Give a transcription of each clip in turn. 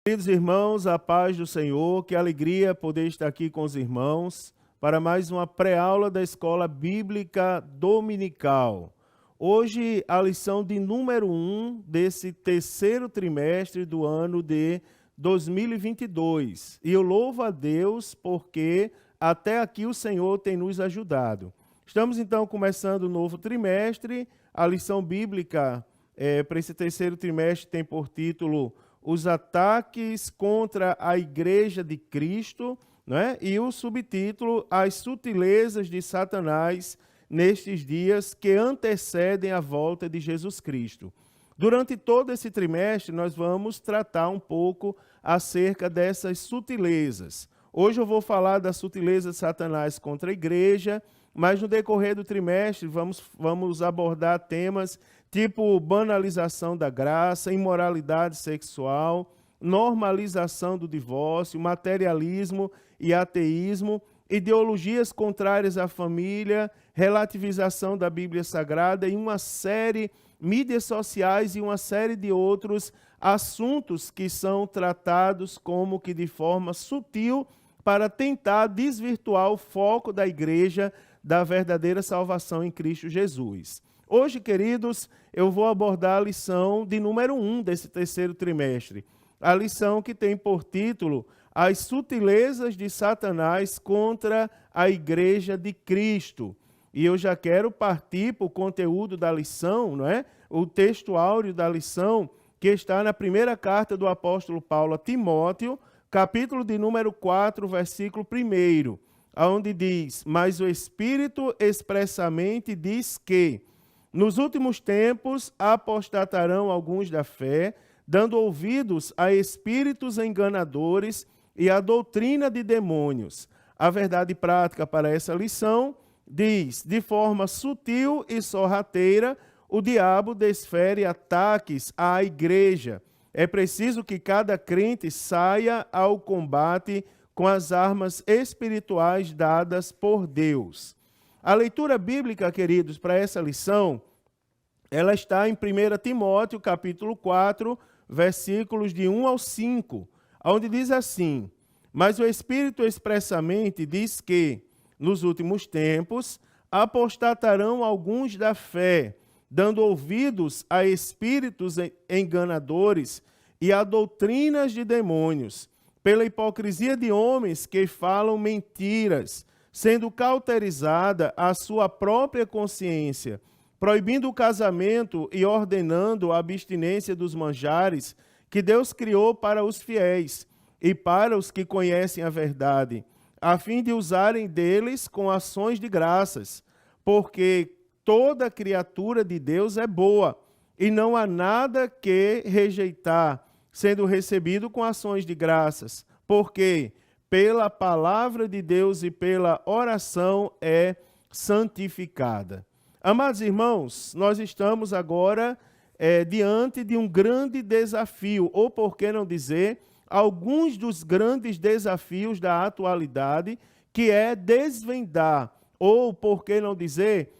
Queridos irmãos, a paz do Senhor, que alegria poder estar aqui com os irmãos para mais uma pré-aula da Escola Bíblica Dominical. Hoje, a lição de número 1 desse terceiro trimestre do ano de 2022. E eu louvo a Deus porque até aqui o Senhor tem nos ajudado. Estamos então começando o novo trimestre. A lição bíblica para esse terceiro trimestre tem por título Os ataques contra a Igreja de Cristo, né? E o subtítulo, As sutilezas de Satanás nestes dias que antecedem a volta de Jesus Cristo. Durante todo esse trimestre, nós vamos tratar um pouco acerca dessas sutilezas. Hoje eu vou falar da sutileza de Satanás contra a igreja, mas no decorrer do trimestre vamos abordar temas tipo banalização da graça, imoralidade sexual, normalização do divórcio, materialismo e ateísmo, ideologias contrárias à família, relativização da Bíblia Sagrada e uma série, mídias sociais e uma série de outros assuntos que são tratados como que de forma sutil para tentar desvirtuar o foco da igreja da verdadeira salvação em Cristo Jesus. Hoje, queridos, eu vou abordar a lição de número 1 desse terceiro trimestre. A lição que tem por título As sutilezas de Satanás contra a Igreja de Cristo. E eu já quero partir para o conteúdo da lição, não é? O texto áureo da lição, que está na primeira carta do apóstolo Paulo a Timóteo, capítulo de número 4, versículo 1, onde diz: Mas o Espírito expressamente diz que nos últimos tempos apostatarão alguns da fé, dando ouvidos a espíritos enganadores e a doutrina de demônios. A verdade prática para essa lição diz: de forma sutil e sorrateira, o diabo desfere ataques à igreja. É preciso que cada crente saia ao combate com as armas espirituais dadas por Deus. A leitura bíblica, queridos, para essa lição, ela está em 1 Timóteo, capítulo 4, versículos de 1 ao 5, onde diz assim: Mas o Espírito expressamente diz que, nos últimos tempos, apostatarão alguns da fé, dando ouvidos a espíritos enganadores e a doutrinas de demônios, pela hipocrisia de homens que falam mentiras, sendo cauterizada a sua própria consciência, proibindo o casamento e ordenando a abstinência dos manjares que Deus criou para os fiéis e para os que conhecem a verdade, a fim de usarem deles com ações de graças, porque toda criatura de Deus é boa, e não há nada que rejeitar, sendo recebido com ações de graças, porque pela palavra de Deus e pela oração é santificada. Amados irmãos, nós estamos agora diante de um grande desafio, ou por que não dizer, alguns dos grandes desafios da atualidade, que é desvendar, ou por que não dizer,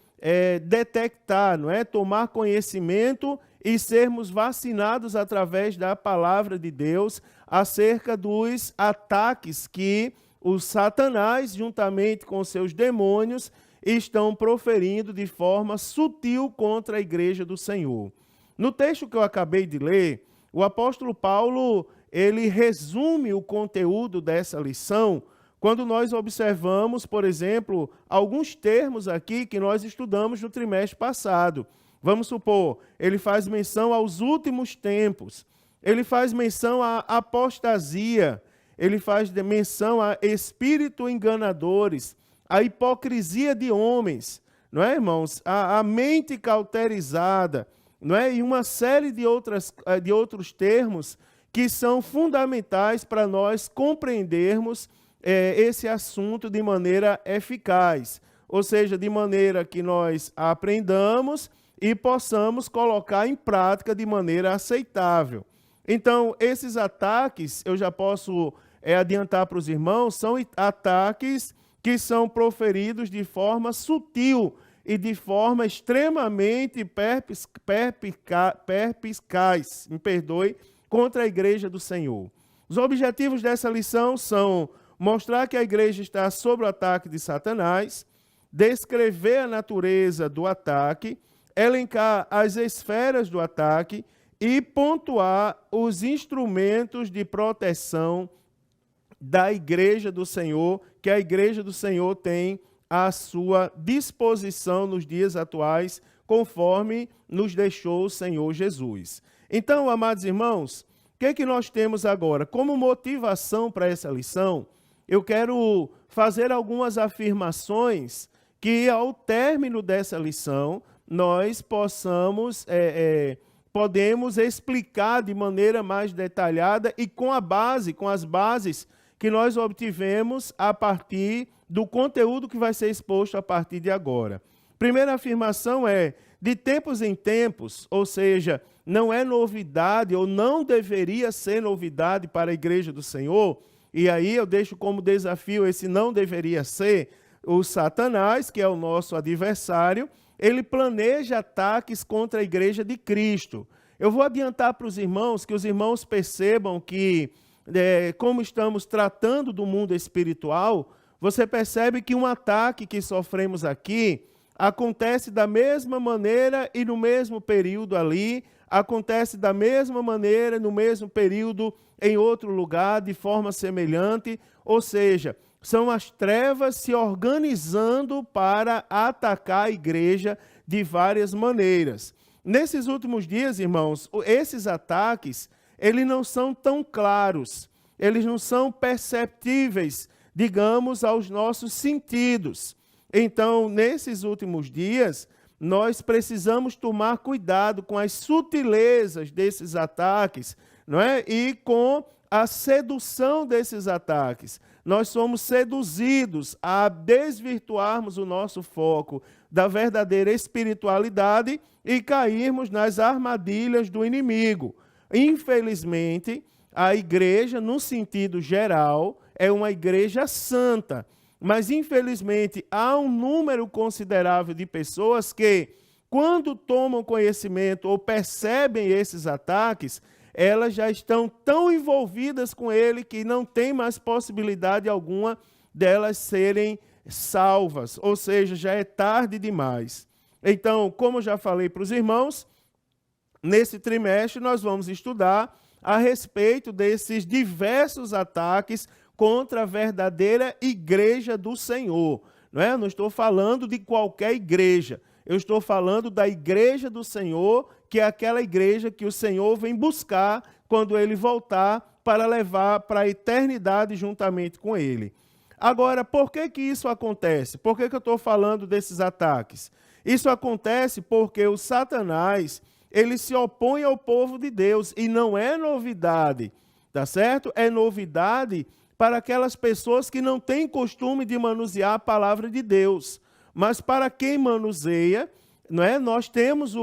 detectar, não é? Tomar conhecimento e sermos vacinados através da palavra de Deus acerca dos ataques que o Satanás, juntamente com seus demônios, estão proferindo de forma sutil contra a igreja do Senhor. No texto que eu acabei de ler, o apóstolo Paulo, ele resume o conteúdo dessa lição quando nós observamos, por exemplo, alguns termos aqui que nós estudamos no trimestre passado. Vamos supor, ele faz menção aos últimos tempos, ele faz menção à apostasia, ele faz menção a espíritos enganadores, a hipocrisia de homens, não é, irmãos? A mente cauterizada, não é? E uma série de outros termos que são fundamentais para nós compreendermos esse assunto de maneira eficaz, ou seja, de maneira que nós aprendamos e possamos colocar em prática de maneira aceitável. Então, esses ataques, eu já posso adiantar para os irmãos, são ataques que são proferidos de forma sutil e de forma extremamente perspicaz, contra a igreja do Senhor. Os objetivos dessa lição são mostrar que a igreja está sob o ataque de Satanás, descrever a natureza do ataque, elencar as esferas do ataque e pontuar os instrumentos de proteção da igreja do Senhor, que a igreja do Senhor tem à sua disposição nos dias atuais, conforme nos deixou o Senhor Jesus. Então, amados irmãos, o que é que nós temos agora? Como motivação para essa lição, eu quero fazer algumas afirmações que, ao término dessa lição, nós podemos explicar de maneira mais detalhada e com as bases que nós obtivemos a partir do conteúdo que vai ser exposto a partir de agora. Primeira afirmação é, de tempos em tempos, ou seja, não é novidade ou não deveria ser novidade para a igreja do Senhor, e aí eu deixo como desafio esse não deveria ser, o Satanás, que é o nosso adversário, ele planeja ataques contra a igreja de Cristo. Eu vou adiantar para os irmãos, que os irmãos percebam que, como estamos tratando do mundo espiritual, você percebe que um ataque que sofremos aqui acontece da mesma maneira e no mesmo período ali, acontece da mesma maneira, no mesmo período, em outro lugar, de forma semelhante, ou seja, são as trevas se organizando para atacar a igreja de várias maneiras. Nesses últimos dias, irmãos, esses ataques, eles não são tão claros, eles não são perceptíveis, digamos, aos nossos sentidos. Então, nesses últimos dias, nós precisamos tomar cuidado com as sutilezas desses ataques, não é? E com a sedução desses ataques. Nós somos seduzidos a desvirtuarmos o nosso foco da verdadeira espiritualidade e cairmos nas armadilhas do inimigo. Infelizmente, a igreja, no sentido geral, é uma igreja santa, mas infelizmente há um número considerável de pessoas que, quando tomam conhecimento ou percebem esses ataques, elas já estão tão envolvidas com ele que não tem mais possibilidade alguma delas serem salvas, ou seja, já é tarde demais. Então, como já falei para os irmãos, nesse trimestre nós vamos estudar a respeito desses diversos ataques contra a verdadeira igreja do Senhor. Não é? Eu não estou falando de qualquer igreja, eu estou falando da igreja do Senhor, que é aquela igreja que o Senhor vem buscar quando ele voltar para levar para a eternidade juntamente com ele. Agora, por que isso acontece? Por que eu estou falando desses ataques? Isso acontece porque o Satanás, ele se opõe ao povo de Deus, e não é novidade, tá certo? É novidade para aquelas pessoas que não têm costume de manusear a palavra de Deus. Mas para quem manuseia, não é? Nós temos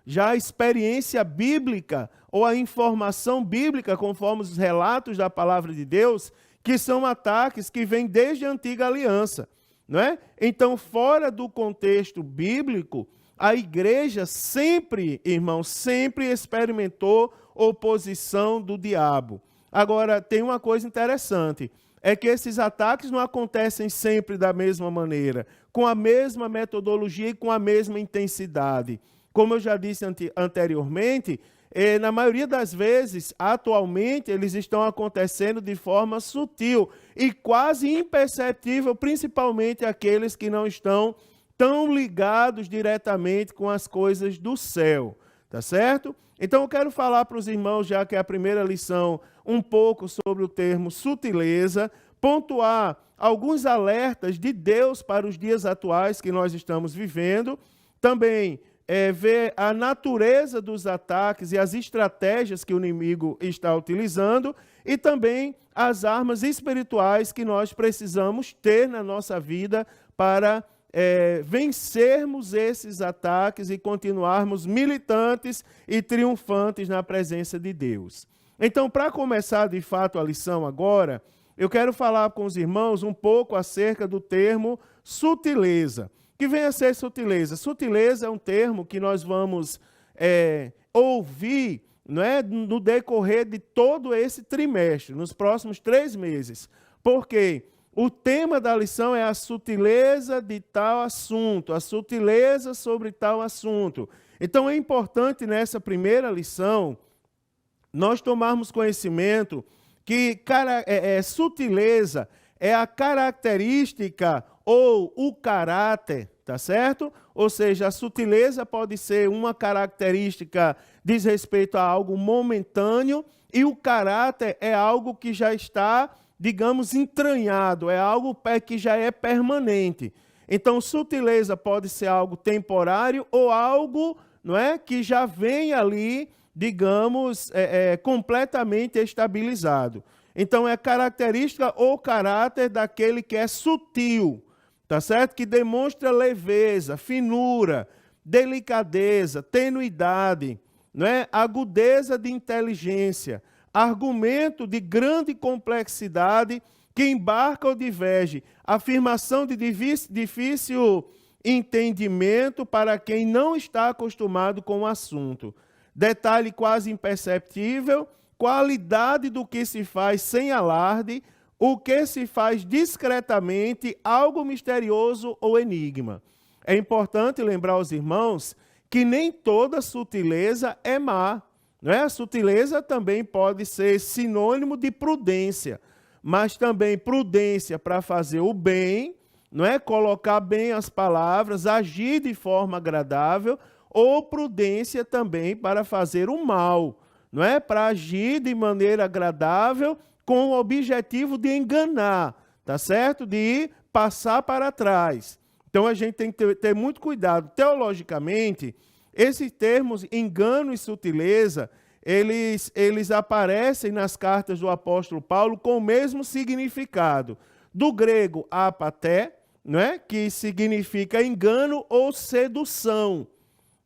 já a experiência bíblica ou a informação bíblica, conforme os relatos da palavra de Deus, que são ataques que vêm desde a antiga aliança. Não é? Então, fora do contexto bíblico, a igreja sempre, irmão, sempre experimentou oposição do diabo. Agora, tem uma coisa interessante, é que esses ataques não acontecem sempre da mesma maneira, com a mesma metodologia e com a mesma intensidade. Como eu já disse anteriormente, na maioria das vezes, atualmente, eles estão acontecendo de forma sutil e quase imperceptível, principalmente aqueles que não estão tão ligados diretamente com as coisas do céu, tá certo? Então eu quero falar para os irmãos, já que é a primeira lição, um pouco sobre o termo sutileza, pontuar alguns alertas de Deus para os dias atuais que nós estamos vivendo, também ver a natureza dos ataques e as estratégias que o inimigo está utilizando e também as armas espirituais que nós precisamos ter na nossa vida para vencermos esses ataques e continuarmos militantes e triunfantes na presença de Deus. Então, para começar de fato a lição agora, eu quero falar com os irmãos um pouco acerca do termo sutileza. Que vem a ser sutileza? Sutileza é um termo que nós vamos ouvir não é, no decorrer de todo esse trimestre, nos próximos 3 meses. Porque o tema da lição é a sutileza de tal assunto, a sutileza sobre tal assunto. Então é importante nessa primeira lição nós tomarmos conhecimento que sutileza é a característica ou o caráter, tá certo? Ou seja, a sutileza pode ser uma característica diz respeito a algo momentâneo e o caráter é algo que já está, digamos, entranhado, é algo que já é permanente. Então, sutileza pode ser algo temporário ou algo, não é, que já vem ali, digamos, completamente estabilizado. Então, é característica ou caráter daquele que é sutil, tá certo? Que demonstra leveza, finura, delicadeza, tenuidade, não é? Agudeza de inteligência, argumento de grande complexidade que embarca ou diverge, afirmação de difícil entendimento para quem não está acostumado com o assunto, detalhe quase imperceptível, qualidade do que se faz sem alarde, o que se faz discretamente, algo misterioso ou enigma. É importante lembrar aos irmãos que nem toda sutileza é má. Não é? A sutileza também pode ser sinônimo de prudência, mas também prudência para fazer o bem, não é? Colocar bem as palavras, agir de forma agradável, ou prudência também para fazer o mal, não é? Para agir de maneira agradável com o objetivo de enganar, tá certo? De passar para trás. Então a gente tem que ter muito cuidado. Teologicamente, esses termos engano e sutileza, eles aparecem nas cartas do apóstolo Paulo com o mesmo significado. Do grego apaté, não é? Que significa engano ou sedução,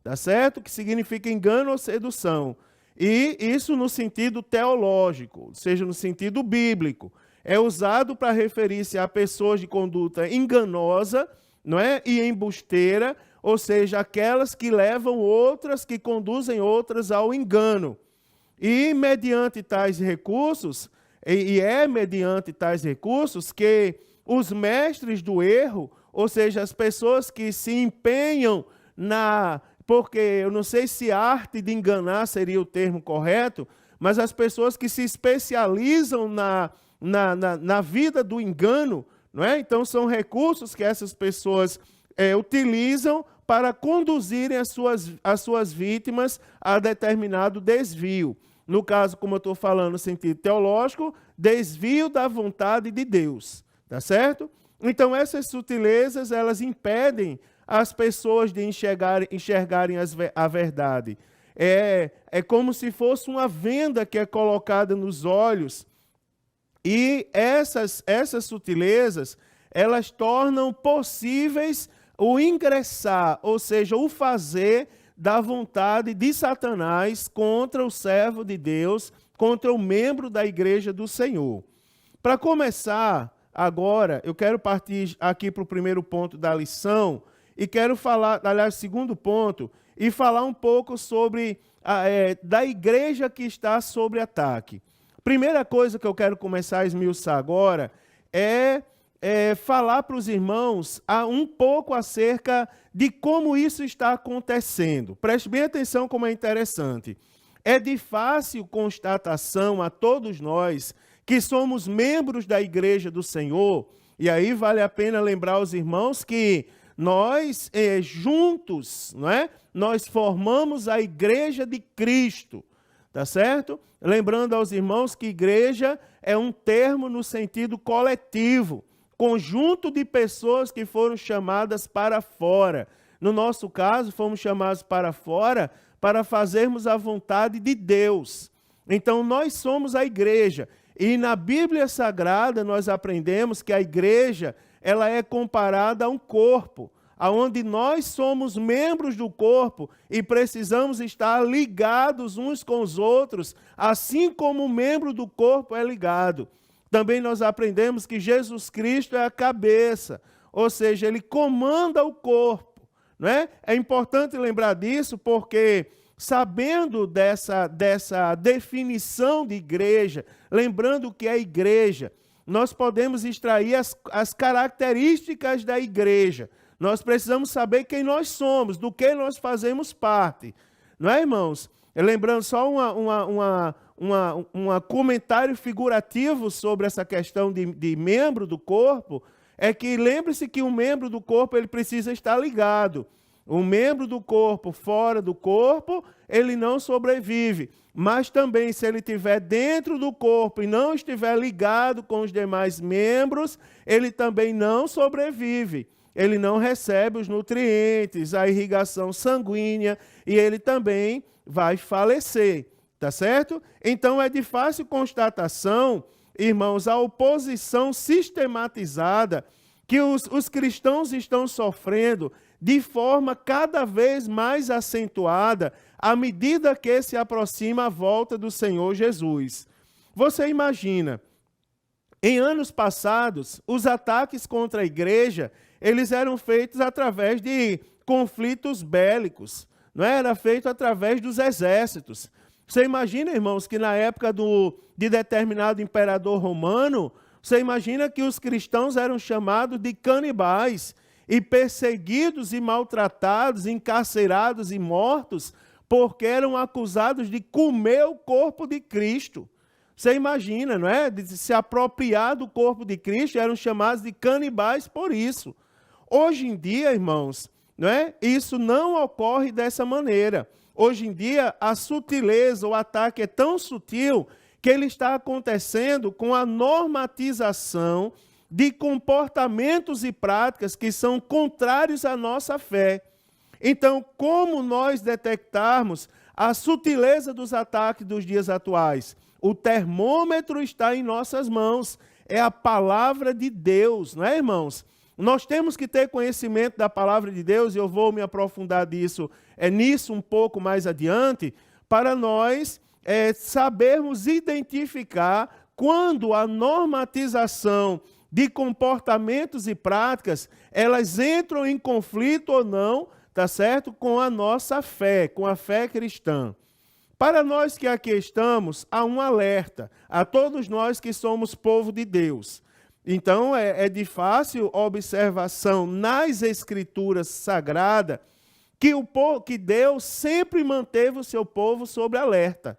tá certo? Que significa engano ou sedução. E isso no sentido teológico, ou seja, no sentido bíblico. É usado para referir-se a pessoas de conduta enganosa, não é? E embusteira, ou seja, aquelas que levam outras, que conduzem outras ao engano. E mediante tais recursos, mediante tais recursos que os mestres do erro, ou seja, as pessoas que se empenham porque eu não sei se arte de enganar seria o termo correto, mas as pessoas que se especializam na vida do engano, não é? Então são recursos que essas pessoas utilizam para conduzirem as suas vítimas a determinado desvio. No caso, como eu estou falando no sentido teológico, desvio da vontade de Deus, tá certo? Então essas sutilezas, elas impedem as pessoas de enxergarem a verdade. É como se fosse uma venda que é colocada nos olhos. E essas sutilezas, elas tornam possíveis o ingressar, ou seja, o fazer da vontade de Satanás contra o servo de Deus, contra o membro da igreja do Senhor. Para começar, agora, eu quero partir aqui para o primeiro ponto da lição, e quero falar, aliás, segundo ponto, e falar um pouco sobre da igreja que está sob ataque. Primeira coisa que eu quero começar a esmiuçar agora é falar para os irmãos um pouco acerca de como isso está acontecendo. Preste bem atenção como é interessante. É de fácil constatação a todos nós que somos membros da igreja do Senhor, e aí vale a pena lembrar aos irmãos que nós juntos, não é? Nós formamos a igreja de Cristo, tá certo? Lembrando aos irmãos que igreja é um termo no sentido coletivo, conjunto de pessoas que foram chamadas para fora. No nosso caso, fomos chamados para fora para fazermos a vontade de Deus. Então, nós somos a igreja. E na Bíblia Sagrada, nós aprendemos que a igreja ela é comparada a um corpo, onde nós somos membros do corpo e precisamos estar ligados uns com os outros, assim como o membro do corpo é ligado. Também nós aprendemos que Jesus Cristo é a cabeça, ou seja, ele comanda o corpo, não é? É importante lembrar disso porque sabendo dessa definição de igreja, lembrando o que é igreja, nós podemos extrair as características da igreja. Nós precisamos saber quem nós somos, do que nós fazemos parte. Não é, irmãos? Lembrando só um comentário figurativo sobre essa questão de membro do corpo, é que lembre-se que um membro do corpo ele precisa estar ligado. Um membro do corpo fora do corpo, ele não sobrevive. Mas também, se ele estiver dentro do corpo e não estiver ligado com os demais membros, ele também não sobrevive. Ele não recebe os nutrientes, a irrigação sanguínea, e ele também vai falecer, tá certo? Então, é de fácil constatação, irmãos, a oposição sistematizada que os cristãos estão sofrendo de forma cada vez mais acentuada à medida que se aproxima a volta do Senhor Jesus. Você imagina, em anos passados, os ataques contra a igreja, eles eram feitos através de conflitos bélicos, não é? Era feito através dos exércitos. Você imagina, irmãos, que na época de determinado imperador romano, você imagina que os cristãos eram chamados de canibais e perseguidos e maltratados, encarcerados e mortos, porque eram acusados de comer o corpo de Cristo. Você imagina, não é? De se apropriar do corpo de Cristo, eram chamados de canibais por isso. Hoje em dia, irmãos, não é? Isso não ocorre dessa maneira. Hoje em dia, a sutileza, o ataque é tão sutil que ele está acontecendo com a normatização de comportamentos e práticas que são contrários à nossa fé. Então, como nós detectarmos a sutileza dos ataques dos dias atuais? O termômetro está em nossas mãos, é a palavra de Deus, não é, irmãos? Nós temos que ter conhecimento da palavra de Deus, e eu vou me aprofundar nisso um pouco mais adiante, para nós sabermos identificar quando a normatização de comportamentos e práticas, elas entram em conflito ou não, tá certo? Com a nossa fé, com a fé cristã. Para nós que aqui estamos, há um alerta a todos nós que somos povo de Deus. Então, é de fácil observação nas Escrituras Sagradas que Deus sempre manteve o seu povo sob alerta.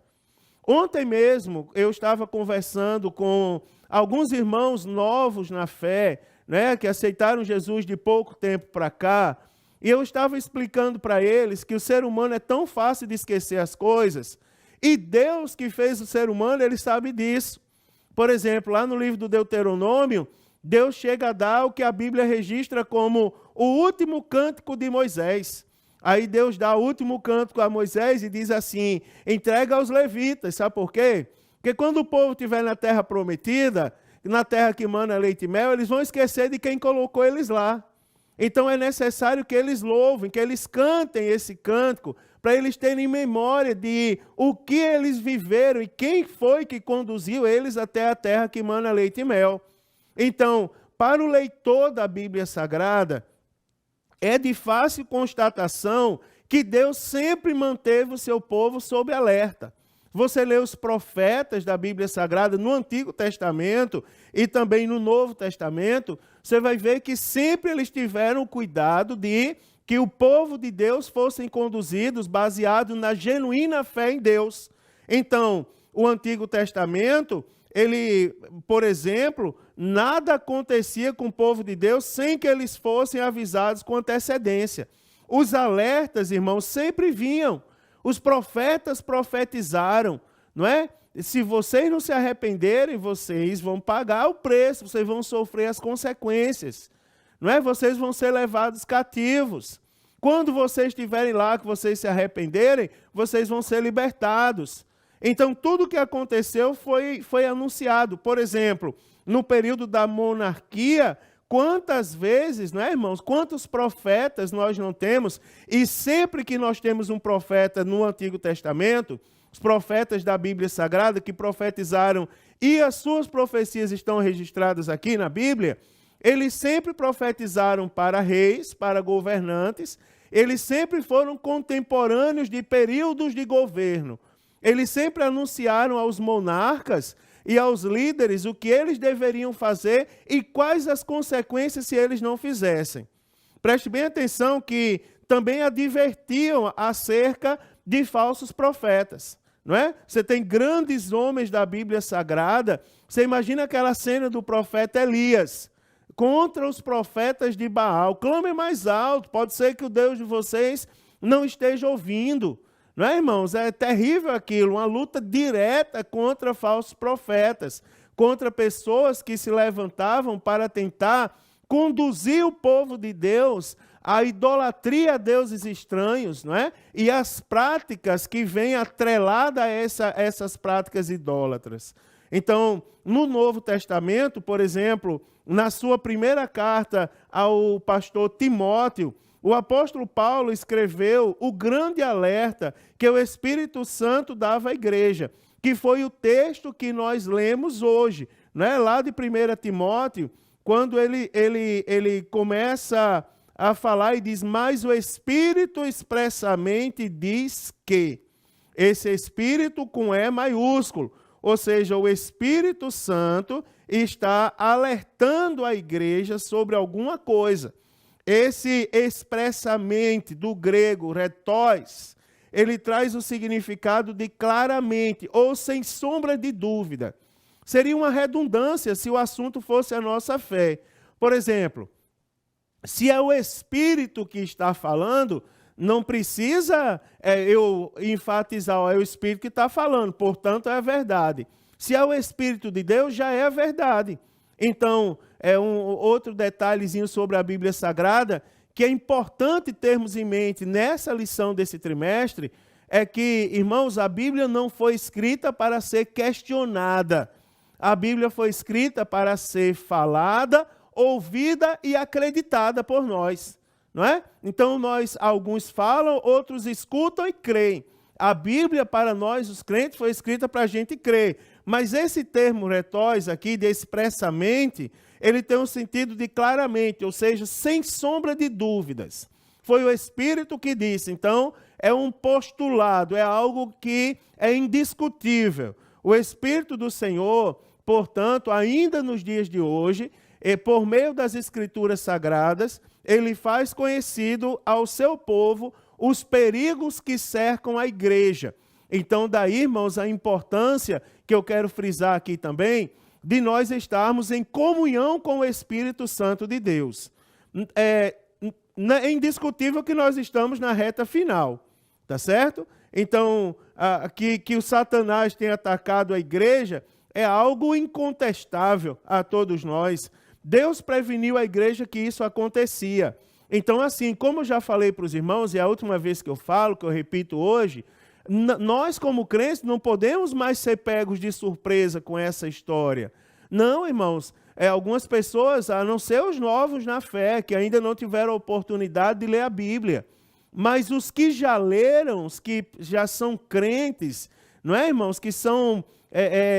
Ontem mesmo, eu estava conversando com alguns irmãos novos na fé, né, que aceitaram Jesus de pouco tempo para cá, e eu estava explicando para eles que o ser humano é tão fácil de esquecer as coisas, e Deus que fez o ser humano, ele sabe disso. Por exemplo, lá no livro do Deuteronômio, Deus chega a dar o que a Bíblia registra como o último cântico de Moisés. Aí Deus dá o último cântico a Moisés e diz assim, entrega aos levitas, sabe por quê? Porque quando o povo estiver na terra prometida, na terra que mana leite e mel, eles vão esquecer de quem colocou eles lá. Então é necessário que eles louvem, que eles cantem esse cântico, para eles terem memória de o que eles viveram e quem foi que conduziu eles até a terra que mana leite e mel. Então, para o leitor da Bíblia Sagrada, é de fácil constatação que Deus sempre manteve o seu povo sob alerta. Você lê os profetas da Bíblia Sagrada no Antigo Testamento e também no Novo Testamento, você vai ver que sempre eles tiveram cuidado de que o povo de Deus fossem conduzidos baseado na genuína fé em Deus. Então, o Antigo Testamento, ele, por exemplo, nada acontecia com o povo de Deus sem que eles fossem avisados com antecedência. Os alertas, irmãos, sempre vinham. Os profetas profetizaram, não é? Se vocês não se arrependerem, vocês vão pagar o preço, vocês vão sofrer as consequências, não é? Vocês vão ser levados cativos. Quando vocês estiverem lá, que vocês se arrependerem, vocês vão ser libertados. Então, tudo o que aconteceu foi anunciado. Por exemplo, no período da monarquia, quantas vezes, não é, irmãos? Quantos profetas nós não temos? E sempre que nós temos um profeta no Antigo Testamento, os profetas da Bíblia Sagrada que profetizaram, e as suas profecias estão registradas aqui na Bíblia, eles sempre profetizaram para reis, para governantes, Eles sempre foram contemporâneos de períodos de governo. Eles sempre anunciaram aos monarcas e aos líderes o que eles deveriam fazer e quais as consequências se eles não fizessem. Preste bem atenção que também advertiam acerca de falsos profetas. Não é? Você tem grandes homens da Bíblia Sagrada. Você imagina aquela cena do profeta Elias contra os profetas de Baal. Clame mais alto, pode ser que o Deus de vocês não esteja ouvindo. Não é, irmãos? É terrível aquilo, uma luta direta contra falsos profetas, contra pessoas que se levantavam para tentar conduzir o povo de Deus à idolatria a deuses estranhos, não é? E as práticas que vêm atreladas a essas práticas idólatras. Então, no Novo Testamento, por exemplo, na sua primeira carta ao pastor Timóteo, o apóstolo Paulo escreveu o grande alerta que o Espírito Santo dava à igreja, que foi o texto que nós lemos hoje, né? Lá de 1 Timóteo, quando ele começa a falar e diz, mas o Espírito expressamente diz que, esse Espírito com E maiúsculo, ou seja, o Espírito Santo está alertando a igreja sobre alguma coisa. Esse expressamente, do grego, retóis, ele traz o significado de claramente, ou sem sombra de dúvida. Seria uma redundância se o assunto fosse a nossa fé. Por exemplo, se é o Espírito que está falando, não precisa eu enfatizar, é o Espírito que está falando, portanto é a verdade. Se é o Espírito de Deus, já é a verdade. Então, outro detalhezinho sobre a Bíblia Sagrada, que é importante termos em mente nessa lição desse trimestre, é que, irmãos, a Bíblia não foi escrita para ser questionada. A Bíblia foi escrita para ser falada, ouvida e acreditada por nós. Não é? Então, alguns falam, outros escutam e creem. A Bíblia, para nós, os crentes, foi escrita para a gente crer. Mas esse termo retóis aqui, de expressamente, ele tem um sentido de claramente, ou seja, sem sombra de dúvidas. Foi o Espírito que disse. Então, é um postulado, é algo que é indiscutível. O Espírito do Senhor, portanto, ainda nos dias de hoje, por meio das Escrituras Sagradas, ele faz conhecido ao seu povo os perigos que cercam a igreja. Então, daí, irmãos, a importância que eu quero frisar aqui também, de nós estarmos em comunhão com o Espírito Santo de Deus. É indiscutível que nós estamos na reta final, tá certo? Então, que o Satanás tenha atacado a igreja é algo incontestável a todos nós. Deus preveniu a igreja que isso acontecia. Então, assim, como eu já falei para os irmãos, e é a última vez que eu falo, que eu repito hoje, nós como crentes não podemos mais ser pegos de surpresa com essa história. Não, irmãos, algumas pessoas, a não ser os novos na fé, que ainda não tiveram a oportunidade de ler a Bíblia, mas os que já leram, os que já são crentes, não é, irmãos, que são...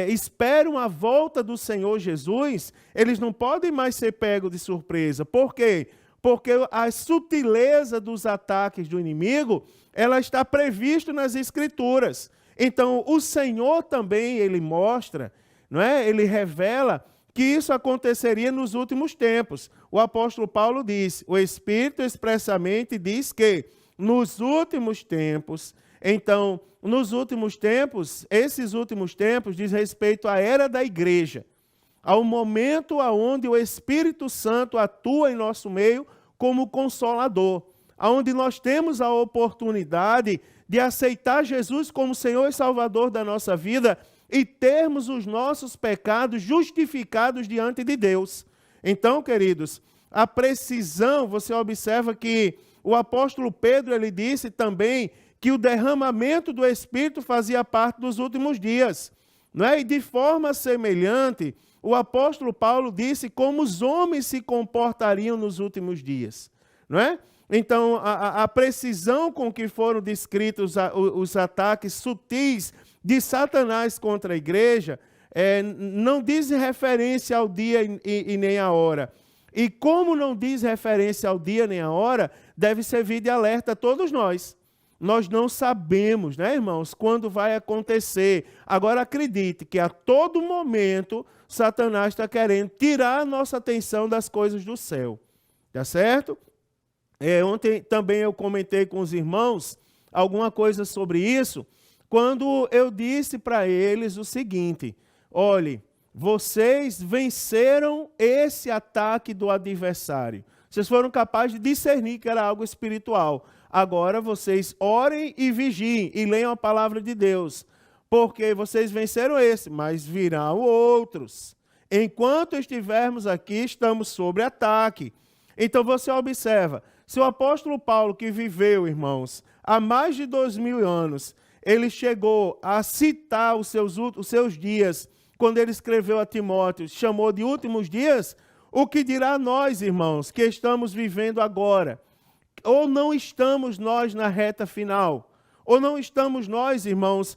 esperam a volta do Senhor Jesus, eles não podem mais ser pegos de surpresa. Por quê? Porque a sutileza dos ataques do inimigo, ela está prevista nas Escrituras. Então, o Senhor também, ele mostra, não é? Ele revela que isso aconteceria nos últimos tempos. O apóstolo Paulo diz, o Espírito expressamente diz que nos últimos tempos, então, nos últimos tempos, esses últimos tempos diz respeito à era da igreja, ao momento onde o Espírito Santo atua em nosso meio como consolador, onde nós temos a oportunidade de aceitar Jesus como Senhor e Salvador da nossa vida e termos os nossos pecados justificados diante de Deus. Então, queridos, a precisão, você observa que o apóstolo Pedro, ele disse também que o derramamento do Espírito fazia parte dos últimos dias. Não é? E de forma semelhante, o apóstolo Paulo disse como os homens se comportariam nos últimos dias. Não é? Então, a precisão com que foram descritos os ataques sutis de Satanás contra a igreja não diz referência ao dia e nem à hora. E como não diz referência ao dia nem à hora, deve servir de alerta a todos nós. Nós não sabemos, né, irmãos, quando vai acontecer. Agora acredite que a todo momento Satanás está querendo tirar a nossa atenção das coisas do céu. Tá certo? Ontem também eu comentei com os irmãos alguma coisa sobre isso, quando eu disse para eles o seguinte: olhe, vocês venceram esse ataque do adversário. Vocês foram capazes de discernir que era algo espiritual. Agora vocês orem e vigiem e leiam a palavra de Deus, porque vocês venceram esse, mas virão outros. Enquanto estivermos aqui, estamos sob ataque. Então você observa, se o apóstolo Paulo, que viveu, irmãos, há mais de 2000 anos, ele chegou a citar os seus dias, quando ele escreveu a Timóteo, chamou de últimos dias, o que dirá nós, irmãos, que estamos vivendo agora? Ou não estamos nós na reta final? Ou não estamos nós, irmãos,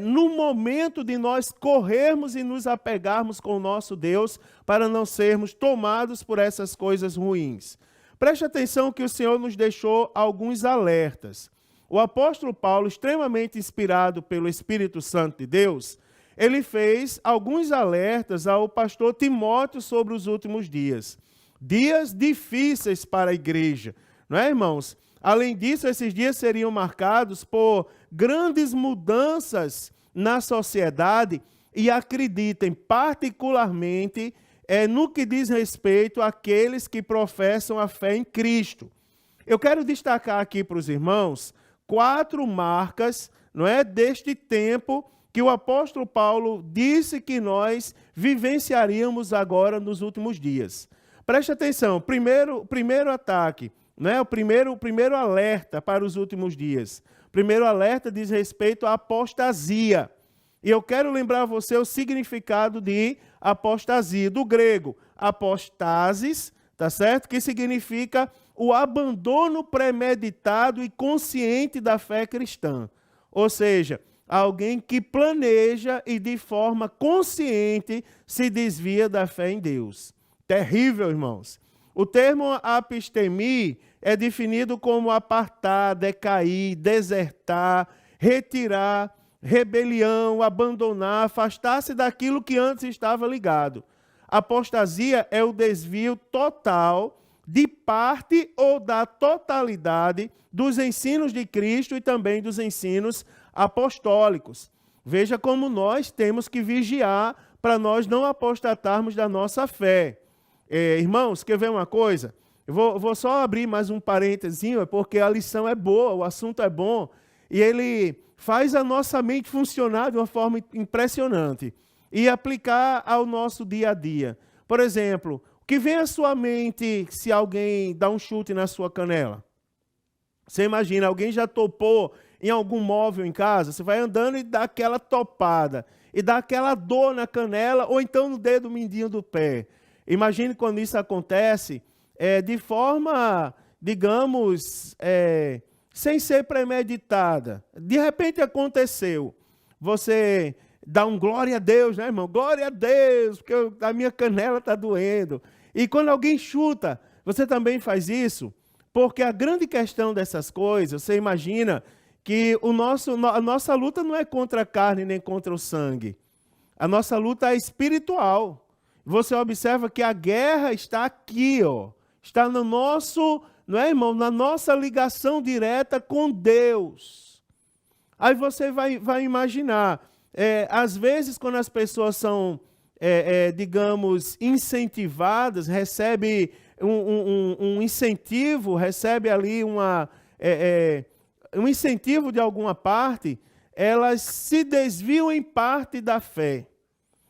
no momento de nós corrermos e nos apegarmos com o nosso Deus para não sermos tomados por essas coisas ruins? Preste atenção que o Senhor nos deixou alguns alertas. O apóstolo Paulo, extremamente inspirado pelo Espírito Santo de Deus, ele fez alguns alertas ao pastor Timóteo sobre os últimos dias. Dias difíceis para a igreja, não é, irmãos? Além disso, esses dias seriam marcados por grandes mudanças na sociedade e acreditem particularmente no que diz respeito àqueles que professam a fé em Cristo. Eu quero destacar aqui para os irmãos 4 marcas, não é, deste tempo que o apóstolo Paulo disse que nós vivenciaríamos agora nos últimos dias. Preste atenção, primeiro ataque, né, o primeiro alerta para os últimos dias. Primeiro alerta diz respeito à apostasia. E eu quero lembrar você o significado de apostasia, do grego apostasis, tá certo? Que significa o abandono premeditado e consciente da fé cristã. Ou seja, alguém que planeja e de forma consciente se desvia da fé em Deus. Terrível, irmãos. O termo apistemia é definido como apartar, decair, desertar, retirar, rebelião, abandonar, afastar-se daquilo que antes estava ligado. Apostasia é o desvio total de parte ou da totalidade dos ensinos de Cristo e também dos ensinos apostólicos. Veja como nós temos que vigiar para nós não apostatarmos da nossa fé. Irmãos, quer ver uma coisa? Eu vou só abrir mais um parênteses, porque a lição é boa, o assunto é bom, e ele faz a nossa mente funcionar de uma forma impressionante e aplicar ao nosso dia a dia. Por exemplo, o que vem à sua mente se alguém dá um chute na sua canela? Você imagina, alguém já topou em algum móvel em casa? Você vai andando e dá aquela topada, e dá aquela dor na canela, ou então no dedo mindinho do pé. Imagine quando isso acontece de forma, digamos, sem ser premeditada. De repente aconteceu. Você dá um glória a Deus, né, irmão? Glória a Deus, porque a minha canela está doendo. E quando alguém chuta, você também faz isso? Porque a grande questão dessas coisas, você imagina que a nossa luta não é contra a carne nem contra o sangue. A nossa luta é espiritual. Você observa que a guerra está aqui, ó. Está no nosso, não é, irmão? Na nossa ligação direta com Deus. Aí você vai imaginar, às vezes quando as pessoas são, digamos, incentivadas, recebe um incentivo, recebe ali um incentivo de alguma parte, elas se desviam em parte da fé.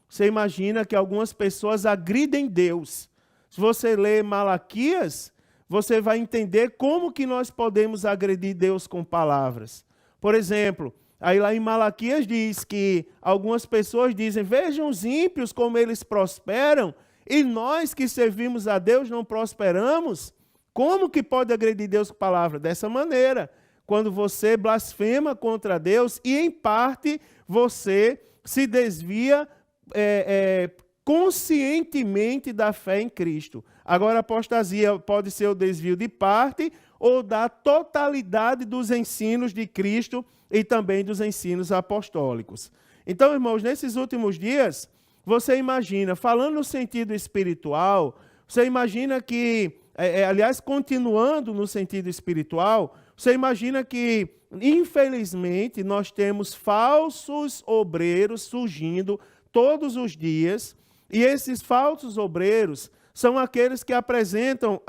Você imagina que algumas pessoas agridem Deus. Se você ler Malaquias, você vai entender como que nós podemos agredir Deus com palavras. Por exemplo, aí lá em Malaquias diz que algumas pessoas dizem: vejam os ímpios como eles prosperam, e nós que servimos a Deus não prosperamos. Como que pode agredir Deus com palavra? Dessa maneira, quando você blasfema contra Deus e em parte você se desvia conscientemente da fé em Cristo. Agora, a apostasia pode ser o desvio de parte ou da totalidade dos ensinos de Cristo e também dos ensinos apostólicos. Então, irmãos, nesses últimos dias, você imagina, falando no sentido espiritual, você imagina que, aliás, continuando no sentido espiritual, você imagina que, infelizmente, nós temos falsos obreiros surgindo todos os dias, e esses falsos obreiros são aqueles que apresentam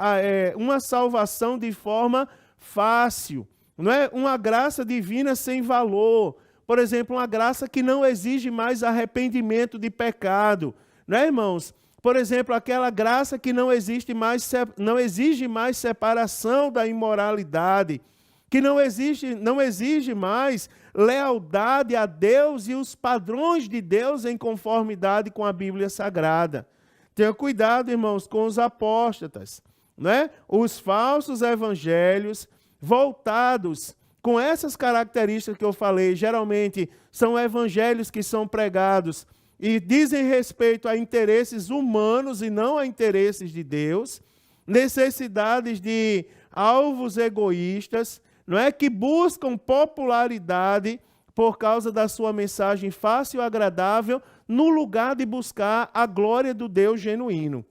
uma salvação de forma fácil, não é? Uma graça divina sem valor. Por exemplo, uma graça que não exige mais arrependimento de pecado, não é, irmãos? Por exemplo, aquela graça que não exige mais separação da imoralidade, que não exige mais lealdade a Deus e os padrões de Deus em conformidade com a Bíblia Sagrada. Tenha cuidado, irmãos, com os apóstatas, né? Os falsos evangelhos voltados com essas características que eu falei, geralmente são evangelhos que são pregados e dizem respeito a interesses humanos e não a interesses de Deus, necessidades de alvos egoístas, não é, que buscam popularidade por causa da sua mensagem fácil e agradável, no lugar de buscar a glória do Deus genuíno.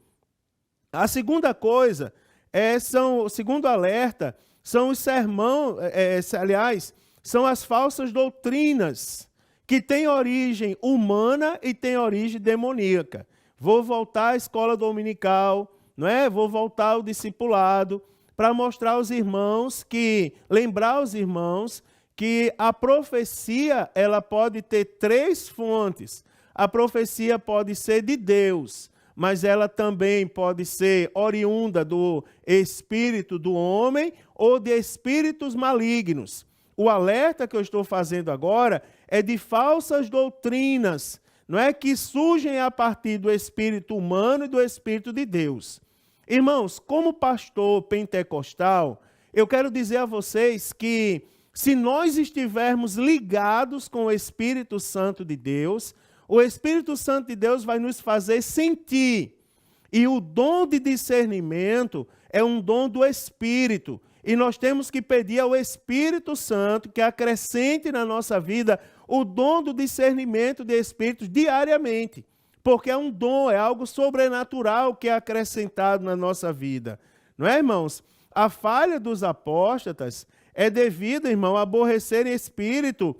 A segunda coisa, o segundo alerta, são os sermões, são as falsas doutrinas, que têm origem humana e têm origem demoníaca. Vou voltar à escola dominical, não é? Vou voltar ao discipulado, para mostrar aos irmãos lembrar os irmãos que a profecia, ela pode ter 3 fontes. A profecia pode ser de Deus, mas ela também pode ser oriunda do espírito do homem ou de espíritos malignos. O alerta que eu estou fazendo agora é de falsas doutrinas, não é, que surgem a partir do espírito humano e do espírito de Deus. Irmãos, como pastor pentecostal, eu quero dizer a vocês que se nós estivermos ligados com o Espírito Santo de Deus, o Espírito Santo de Deus vai nos fazer sentir. E o dom de discernimento é um dom do Espírito. E nós temos que pedir ao Espírito Santo que acrescente na nossa vida o dom do discernimento de espíritos diariamente. Porque é um dom, é algo sobrenatural que é acrescentado na nossa vida. Não é, irmãos? A falha dos apóstatas é devida, irmão, a aborrecerem espírito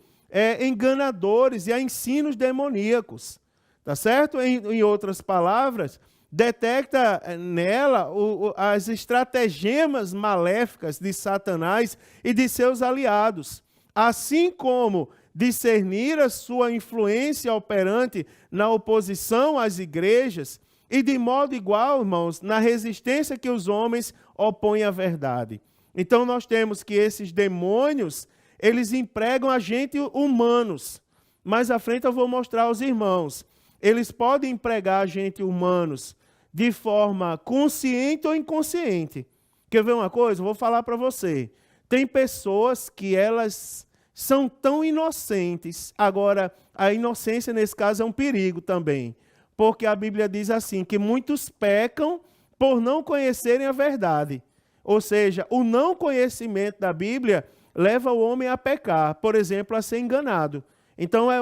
enganadores e a ensinos demoníacos. Tá certo? Em outras palavras, detecta nela as estratagemas maléficas de Satanás e de seus aliados. Assim como discernir a sua influência operante na oposição às igrejas e, de modo igual, irmãos, na resistência que os homens opõem à verdade. Então, nós temos que esses demônios, eles empregam agentes humanos. Mais à frente eu vou mostrar aos irmãos. Eles podem empregar agentes humanos de forma consciente ou inconsciente. Quer ver uma coisa? Eu vou falar para você. Tem pessoas que elas são tão inocentes. Agora, a inocência nesse caso é um perigo também. Porque a Bíblia diz assim, que muitos pecam por não conhecerem a verdade. Ou seja, o não conhecimento da Bíblia leva o homem a pecar, por exemplo, a ser enganado. Então é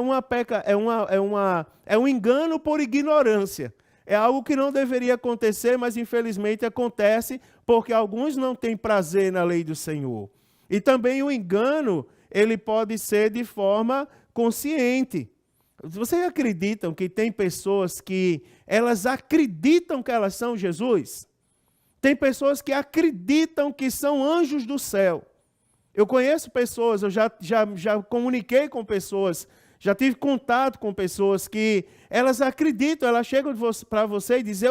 um engano por ignorância. É algo que não deveria acontecer, mas infelizmente acontece porque alguns não têm prazer na lei do Senhor. E também o engano, ele pode ser de forma consciente. Vocês acreditam que tem pessoas que elas acreditam que elas são Jesus? Tem pessoas que acreditam que são anjos do céu. Eu conheço pessoas, eu já comuniquei com pessoas, já tive contato com pessoas que elas acreditam, elas chegam para você e dizem,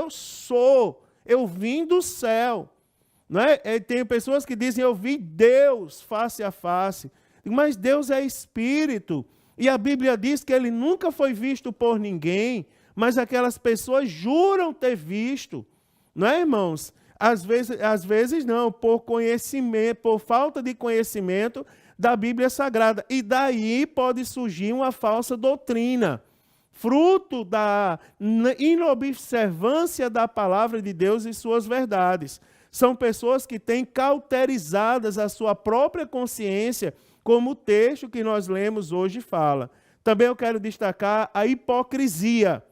eu vim do céu. Não é? Tem pessoas que dizem, eu vi Deus face a face. Mas Deus é espírito. E a Bíblia diz que ele nunca foi visto por ninguém, mas aquelas pessoas juram ter visto. Não é, irmãos? Às vezes não, por conhecimento, por falta de conhecimento da Bíblia Sagrada. E daí pode surgir uma falsa doutrina. fruto da inobservância da palavra de Deus e suas verdades. São pessoas que têm cauterizadas a sua própria consciência, como o texto que nós lemos hoje fala. Também eu quero destacar a hipocrisia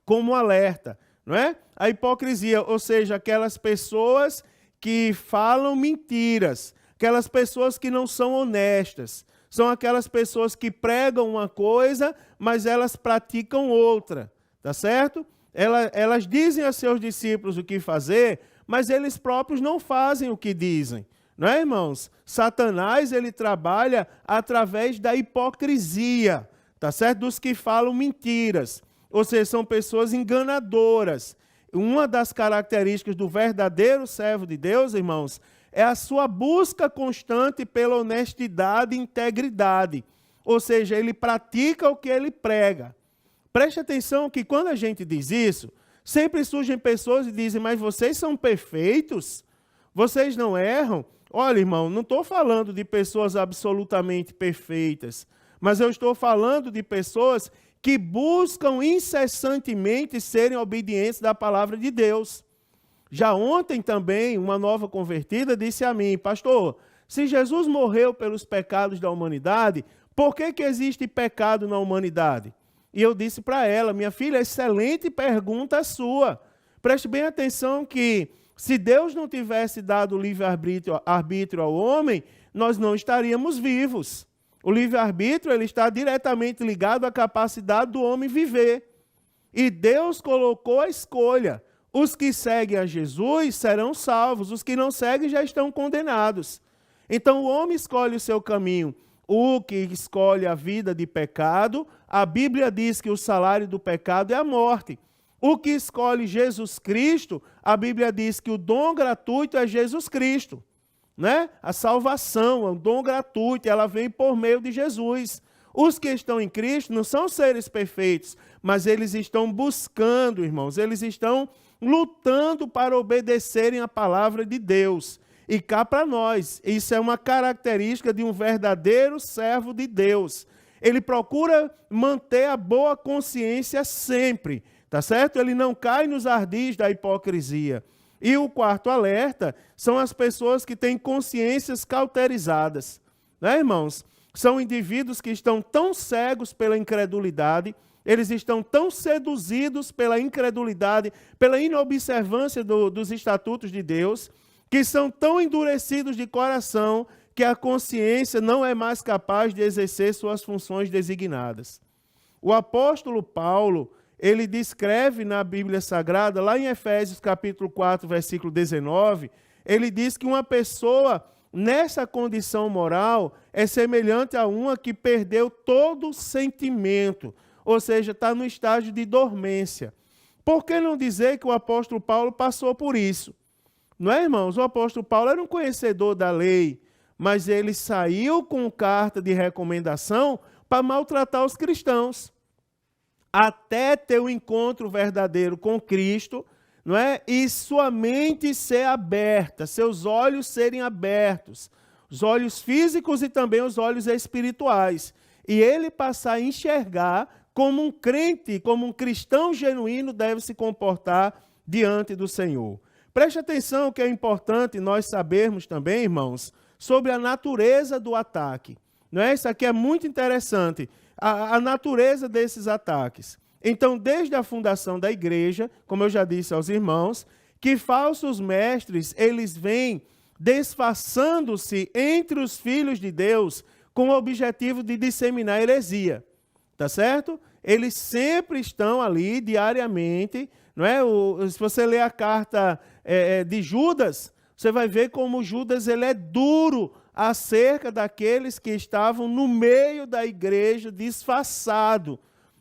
como alerta, não é? A hipocrisia, ou seja, aquelas pessoas que falam mentiras, aquelas pessoas que não são honestas, são aquelas pessoas que pregam uma coisa, mas elas praticam outra, tá certo? Elas dizem a seus discípulos o que fazer, mas eles próprios não fazem o que dizem. Não é, irmãos? Satanás, ele trabalha através da hipocrisia, tá certo? Dos que falam mentiras. Ou seja, são pessoas enganadoras. Uma das características do verdadeiro servo de Deus, irmãos, é a sua busca constante pela honestidade e integridade. Ou seja, ele pratica o que ele prega. Preste atenção que quando a gente diz isso, sempre surgem pessoas e dizem, mas vocês são perfeitos? Vocês não erram? Olha, irmão, não estou falando de pessoas absolutamente perfeitas, mas eu estou falando de pessoas que buscam incessantemente serem obedientes da palavra de Deus. Já ontem também, uma nova convertida disse a mim, pastor, se Jesus morreu pelos pecados da humanidade, por que existe pecado na humanidade? E eu disse para ela, minha filha, excelente pergunta sua. Preste bem atenção que se Deus não tivesse dado o livre-arbítrio ao homem, nós não estaríamos vivos. O livre-arbítrio ele está diretamente ligado à capacidade do homem viver. E Deus colocou a escolha. Os que seguem a Jesus serão salvos, os que não seguem já estão condenados. Então o homem escolhe o seu caminho. O que escolhe a vida de pecado, a Bíblia diz que o salário do pecado é a morte. O que escolhe Jesus Cristo, a Bíblia diz que o dom gratuito é Jesus Cristo. Né? A salvação é um dom gratuito, ela vem por meio de Jesus. Os que estão em Cristo não são seres perfeitos, mas eles estão buscando, irmãos, eles estão lutando para obedecerem a palavra de Deus. E cá para nós, isso é uma característica de um verdadeiro servo de Deus. Ele procura manter a boa consciência sempre. Tá certo? Ele não cai nos ardis da hipocrisia. E o quarto alerta são as pessoas que têm consciências cauterizadas. Né, irmãos? São indivíduos que estão tão cegos pela incredulidade, eles estão tão seduzidos pela incredulidade, pela inobservância dos estatutos de Deus, que são tão endurecidos de coração que a consciência não é mais capaz de exercer suas funções designadas. O apóstolo Paulo, ele descreve na Bíblia Sagrada, lá em Efésios capítulo 4, versículo 19, ele diz que uma pessoa nessa condição moral é semelhante a uma que perdeu todo o sentimento, ou seja, está no estágio de dormência. Por que não dizer que o apóstolo Paulo passou por isso? Não é, irmãos? O apóstolo Paulo era um conhecedor da lei, mas ele saiu com carta de recomendação para maltratar os cristãos. Até ter o encontro verdadeiro com Cristo, não é? E sua mente ser aberta, seus olhos serem abertos, os olhos físicos e também os olhos espirituais. E ele passar a enxergar como um crente, como um cristão genuíno deve se comportar diante do Senhor. Preste atenção que é importante nós sabermos também, irmãos, sobre a natureza do ataque. Não é? Isso aqui é muito interessante. A natureza desses ataques. Então, desde a fundação da igreja, como eu já disse aos irmãos, que falsos mestres, eles vêm disfarçando-se entre os filhos de Deus com o objetivo de disseminar heresia. Tá certo? Eles sempre estão ali, diariamente. Não é? Se você ler a carta de Judas, você vai ver como Judas ele é duro acerca daqueles que estavam no meio da igreja, disfarçado,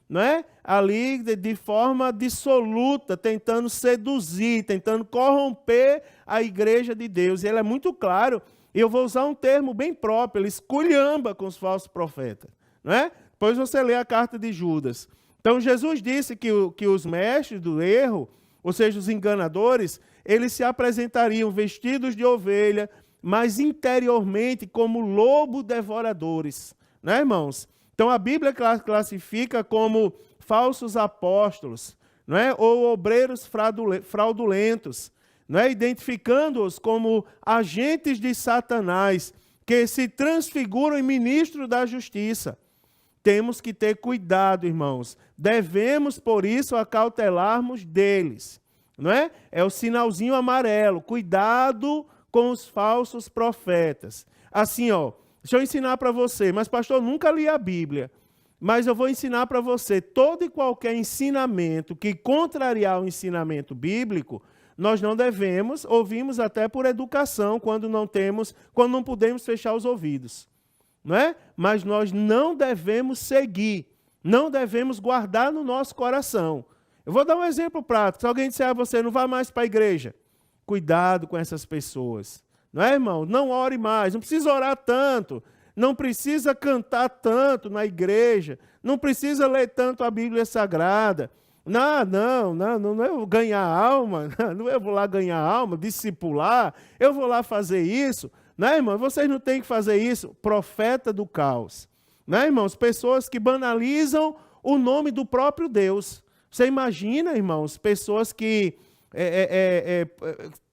não é? Ali de forma dissoluta, tentando seduzir, tentando corromper a igreja de Deus. E ele é muito claro, e eu vou usar um termo bem próprio, ele esculhamba com os falsos profetas. Não é? Depois você lê a carta de Judas. Então Jesus disse que os mestres do erro, ou seja, os enganadores, eles se apresentariam vestidos de ovelha, mas interiormente como lobo devoradores. Né, irmãos? Então a Bíblia classifica como falsos apóstolos, não é? Ou obreiros fraudulentos, não é? Identificando-os como agentes de Satanás, que se transfiguram em ministros da justiça. Temos que ter cuidado, irmãos. Devemos, por isso, acautelarmos deles. Não é? É o sinalzinho amarelo. Cuidado com os falsos profetas. Assim, ó, deixa eu ensinar para você. Mas, pastor, eu nunca li a Bíblia. Mas eu vou ensinar para você. Todo e qualquer ensinamento que contrariar o ensinamento bíblico, nós não devemos, ouvimos até por educação, quando não podemos fechar os ouvidos. Não é? Mas nós não devemos seguir, não devemos guardar no nosso coração. Eu vou dar um exemplo prático. Se alguém disser a você, não vá mais para a igreja, cuidado com essas pessoas. Não é, irmão? Não ore mais, não precisa orar tanto, não precisa cantar tanto na igreja, não precisa ler tanto a Bíblia Sagrada. Não é ganhar alma, não eu vou lá ganhar alma, discipular, eu vou lá fazer isso. Não é, irmão? Vocês não têm que fazer isso. Profeta do caos. Não é, irmãos? Pessoas que banalizam o nome do próprio Deus. Você imagina, irmãos, pessoas que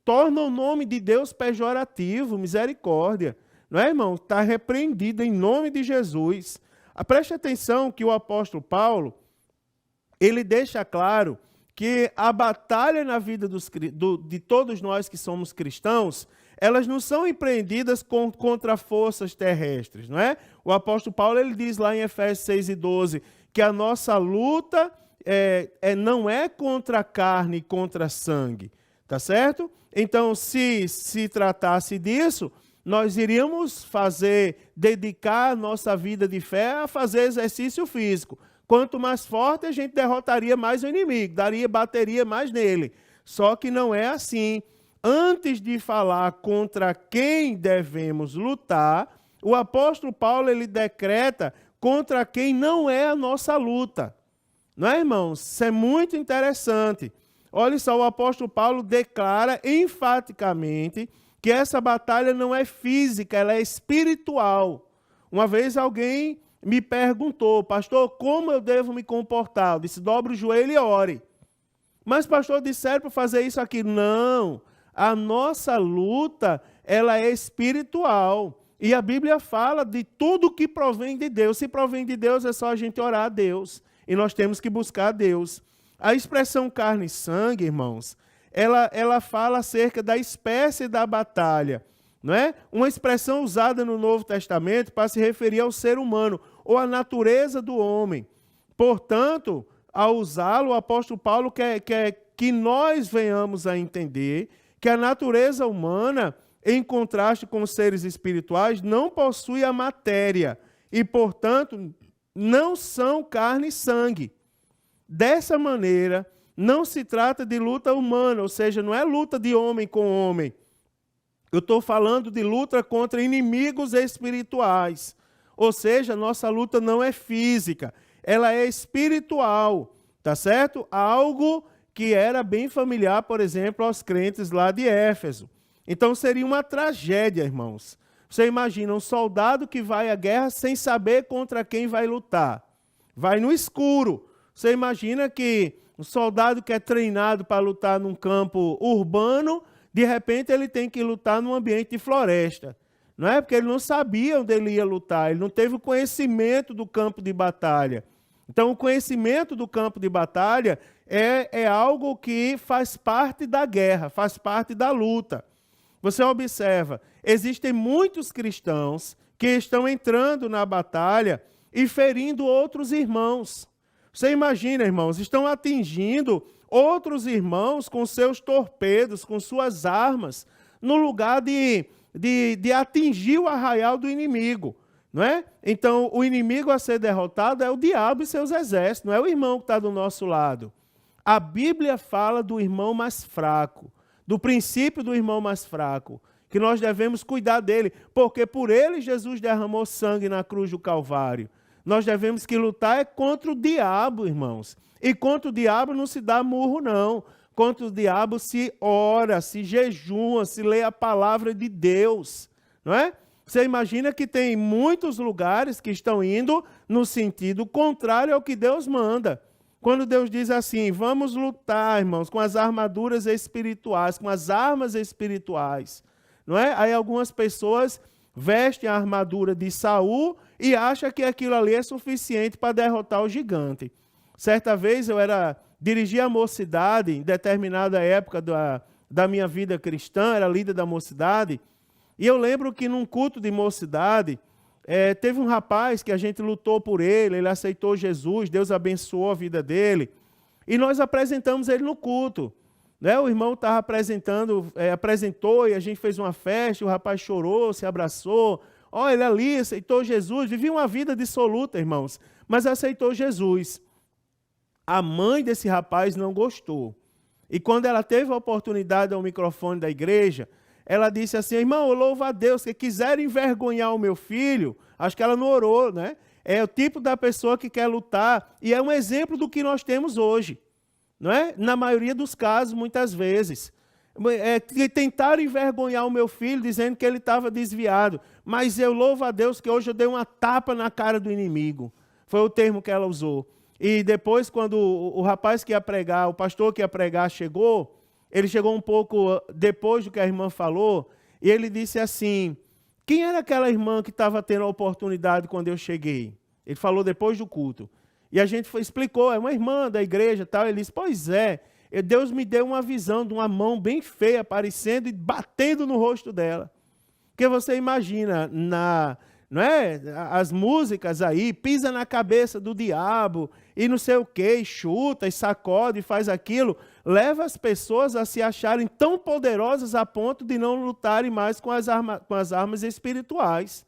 tornam o nome de Deus pejorativo, misericórdia. Não é, irmão? Está repreendido em nome de Jesus. Preste atenção que o apóstolo Paulo, ele deixa claro que a batalha na vida de todos nós que somos cristãos, elas não são empreendidas contra forças terrestres, não é? O apóstolo Paulo, ele diz lá em Efésios 6:12, que a nossa luta não é contra a carne e contra sangue, tá certo? Então, se tratasse disso, nós iríamos dedicar a nossa vida de fé a fazer exercício físico. Quanto mais forte, a gente derrotaria mais o inimigo, bateria mais nele. Só que não é assim. Antes de falar contra quem devemos lutar, o apóstolo Paulo, ele decreta contra quem não é a nossa luta. Não é, irmãos? Isso é muito interessante. Olha só, o apóstolo Paulo declara enfaticamente que essa batalha não é física, ela é espiritual. Uma vez alguém me perguntou, pastor, como eu devo me comportar? Eu disse, dobre o joelho e ore. Mas, pastor, disseram para fazer isso aqui. Não. A nossa luta, ela é espiritual. E a Bíblia fala de tudo que provém de Deus. Se provém de Deus, é só a gente orar a Deus. E nós temos que buscar a Deus. A expressão carne e sangue, irmãos, ela fala acerca da espécie da batalha. Não é? Uma expressão usada no Novo Testamento para se referir ao ser humano, ou à natureza do homem. Portanto, ao usá-lo, o apóstolo Paulo quer que nós venhamos a entender que a natureza humana, em contraste com os seres espirituais, não possui a matéria e, portanto, não são carne e sangue. Dessa maneira, não se trata de luta humana, ou seja, não é luta de homem com homem. Eu estou falando de luta contra inimigos espirituais. Ou seja, nossa luta não é física, ela é espiritual, tá certo? Algo que era bem familiar, por exemplo, aos crentes lá de Éfeso. Então seria uma tragédia, irmãos. Você imagina um soldado que vai à guerra sem saber contra quem vai lutar. Vai no escuro. Você imagina que um soldado que é treinado para lutar num campo urbano, de repente ele tem que lutar num ambiente de floresta. Não é? Porque ele não sabia onde ele ia lutar, ele não teve o conhecimento do campo de batalha. Então, o conhecimento do campo de batalha é algo que faz parte da guerra, faz parte da luta. Você observa, existem muitos cristãos que estão entrando na batalha e ferindo outros irmãos. Você imagina, irmãos, estão atingindo outros irmãos com seus torpedos, com suas armas, no lugar de atingir o arraial do inimigo. Não é? Então, o inimigo a ser derrotado é o diabo e seus exércitos, não é o irmão que está do nosso lado. A Bíblia fala do irmão mais fraco, do princípio do irmão mais fraco, que nós devemos cuidar dele, porque por ele Jesus derramou sangue na cruz do Calvário. Nós devemos que lutar contra o diabo, irmãos. E contra o diabo não se dá murro, não. Contra o diabo se ora, se jejua, se lê a palavra de Deus, não é? Você imagina que tem muitos lugares que estão indo no sentido contrário ao que Deus manda. Quando Deus diz assim, vamos lutar, irmãos, com as armaduras espirituais, com as armas espirituais, não é? Aí algumas pessoas vestem a armadura de Saul e acham que aquilo ali é suficiente para derrotar o gigante. Certa vez eu dirigia a mocidade, em determinada época da minha vida cristã, era líder da mocidade, e eu lembro que num culto de mocidade, teve um rapaz que a gente lutou por ele aceitou Jesus, Deus abençoou a vida dele, e nós apresentamos ele no culto. Né? O irmão estava apresentou e a gente fez uma festa, o rapaz chorou, se abraçou. Ele ali aceitou Jesus, vivia uma vida dissoluta, irmãos, mas aceitou Jesus. A mãe desse rapaz não gostou. E quando ela teve a oportunidade ao microfone da igreja, ela disse assim, irmão, eu louvo a Deus, que quiserem envergonhar o meu filho, acho que ela não orou, né? É o tipo da pessoa que quer lutar, e é um exemplo do que nós temos hoje, não é? Na maioria dos casos, muitas vezes. Que tentaram envergonhar o meu filho, dizendo que ele estava desviado, mas eu louvo a Deus que hoje eu dei uma tapa na cara do inimigo. Foi o termo que ela usou. E depois, quando o rapaz que ia pregar, o pastor que ia pregar chegou, ele chegou um pouco depois do que a irmã falou, e ele disse assim, quem era aquela irmã que estava tendo a oportunidade quando eu cheguei? Ele falou depois do culto. E a gente explicou, é uma irmã da igreja, tal. Ele disse, pois é, Deus me deu uma visão de uma mão bem feia aparecendo e batendo no rosto dela. Porque você imagina, não é? As músicas aí, pisa na cabeça do diabo e não sei o quê, chuta e sacode e faz aquilo, leva as pessoas a se acharem tão poderosas a ponto de não lutarem mais com as armas espirituais.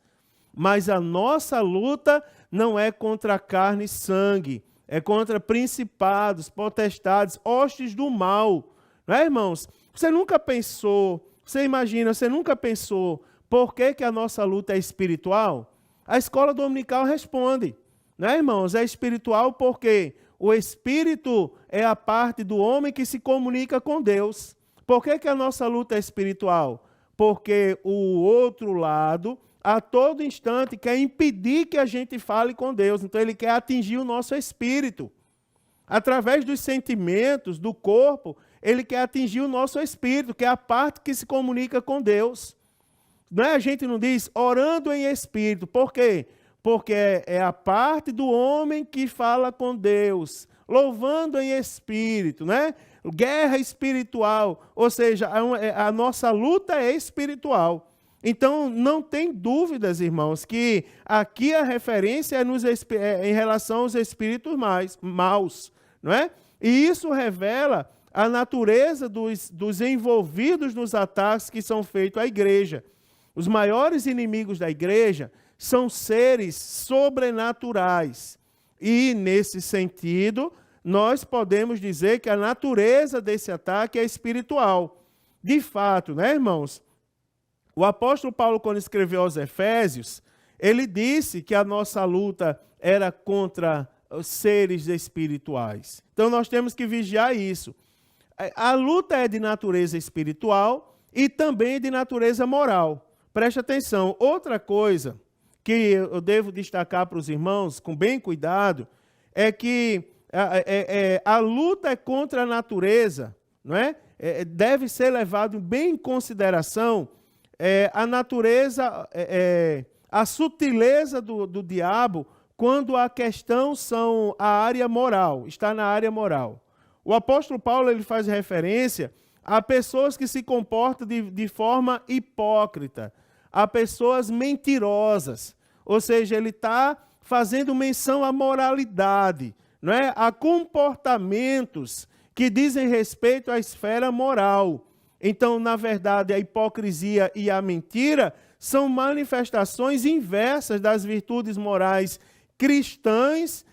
Mas a nossa luta não é contra carne e sangue, é contra principados, potestades, hostes do mal. Não é, irmãos? Você nunca pensou por que a nossa luta é espiritual? A escola dominical responde. Não é, irmãos? É espiritual porque o espírito é a parte do homem que se comunica com Deus. Por que a nossa luta é espiritual? Porque o outro lado, a todo instante, quer impedir que a gente fale com Deus. Então, ele quer atingir o nosso espírito. Através dos sentimentos, do corpo, ele quer atingir o nosso espírito, que é a parte que se comunica com Deus. Não é? A gente não diz orando em espírito. Por quê? Porque é a parte do homem que fala com Deus, louvando em espírito, né? Guerra espiritual, ou seja, a nossa luta é espiritual. Então, não tem dúvidas, irmãos, que aqui a referência é em relação aos espíritos maus, não é? E isso revela a natureza dos envolvidos nos ataques que são feitos à igreja. Os maiores inimigos da igreja são seres sobrenaturais. E, nesse sentido, nós podemos dizer que a natureza desse ataque é espiritual. De fato, né, irmãos? O apóstolo Paulo, quando escreveu aos Efésios, ele disse que a nossa luta era contra os seres espirituais. Então, nós temos que vigiar isso. A luta é de natureza espiritual e também de natureza moral. Preste atenção. Outra coisa que eu devo destacar para os irmãos, com bem cuidado, é que a luta é contra a natureza, não é? Deve ser levado bem em consideração a natureza, a sutileza do diabo, quando a questão são a área moral, está na área moral. O apóstolo Paulo ele faz referência a pessoas que se comportam de forma hipócrita, a pessoas mentirosas, ou seja, ele está fazendo menção à moralidade, não é? A comportamentos que dizem respeito à esfera moral. Então, na verdade, a hipocrisia e a mentira são manifestações inversas das virtudes morais cristãs,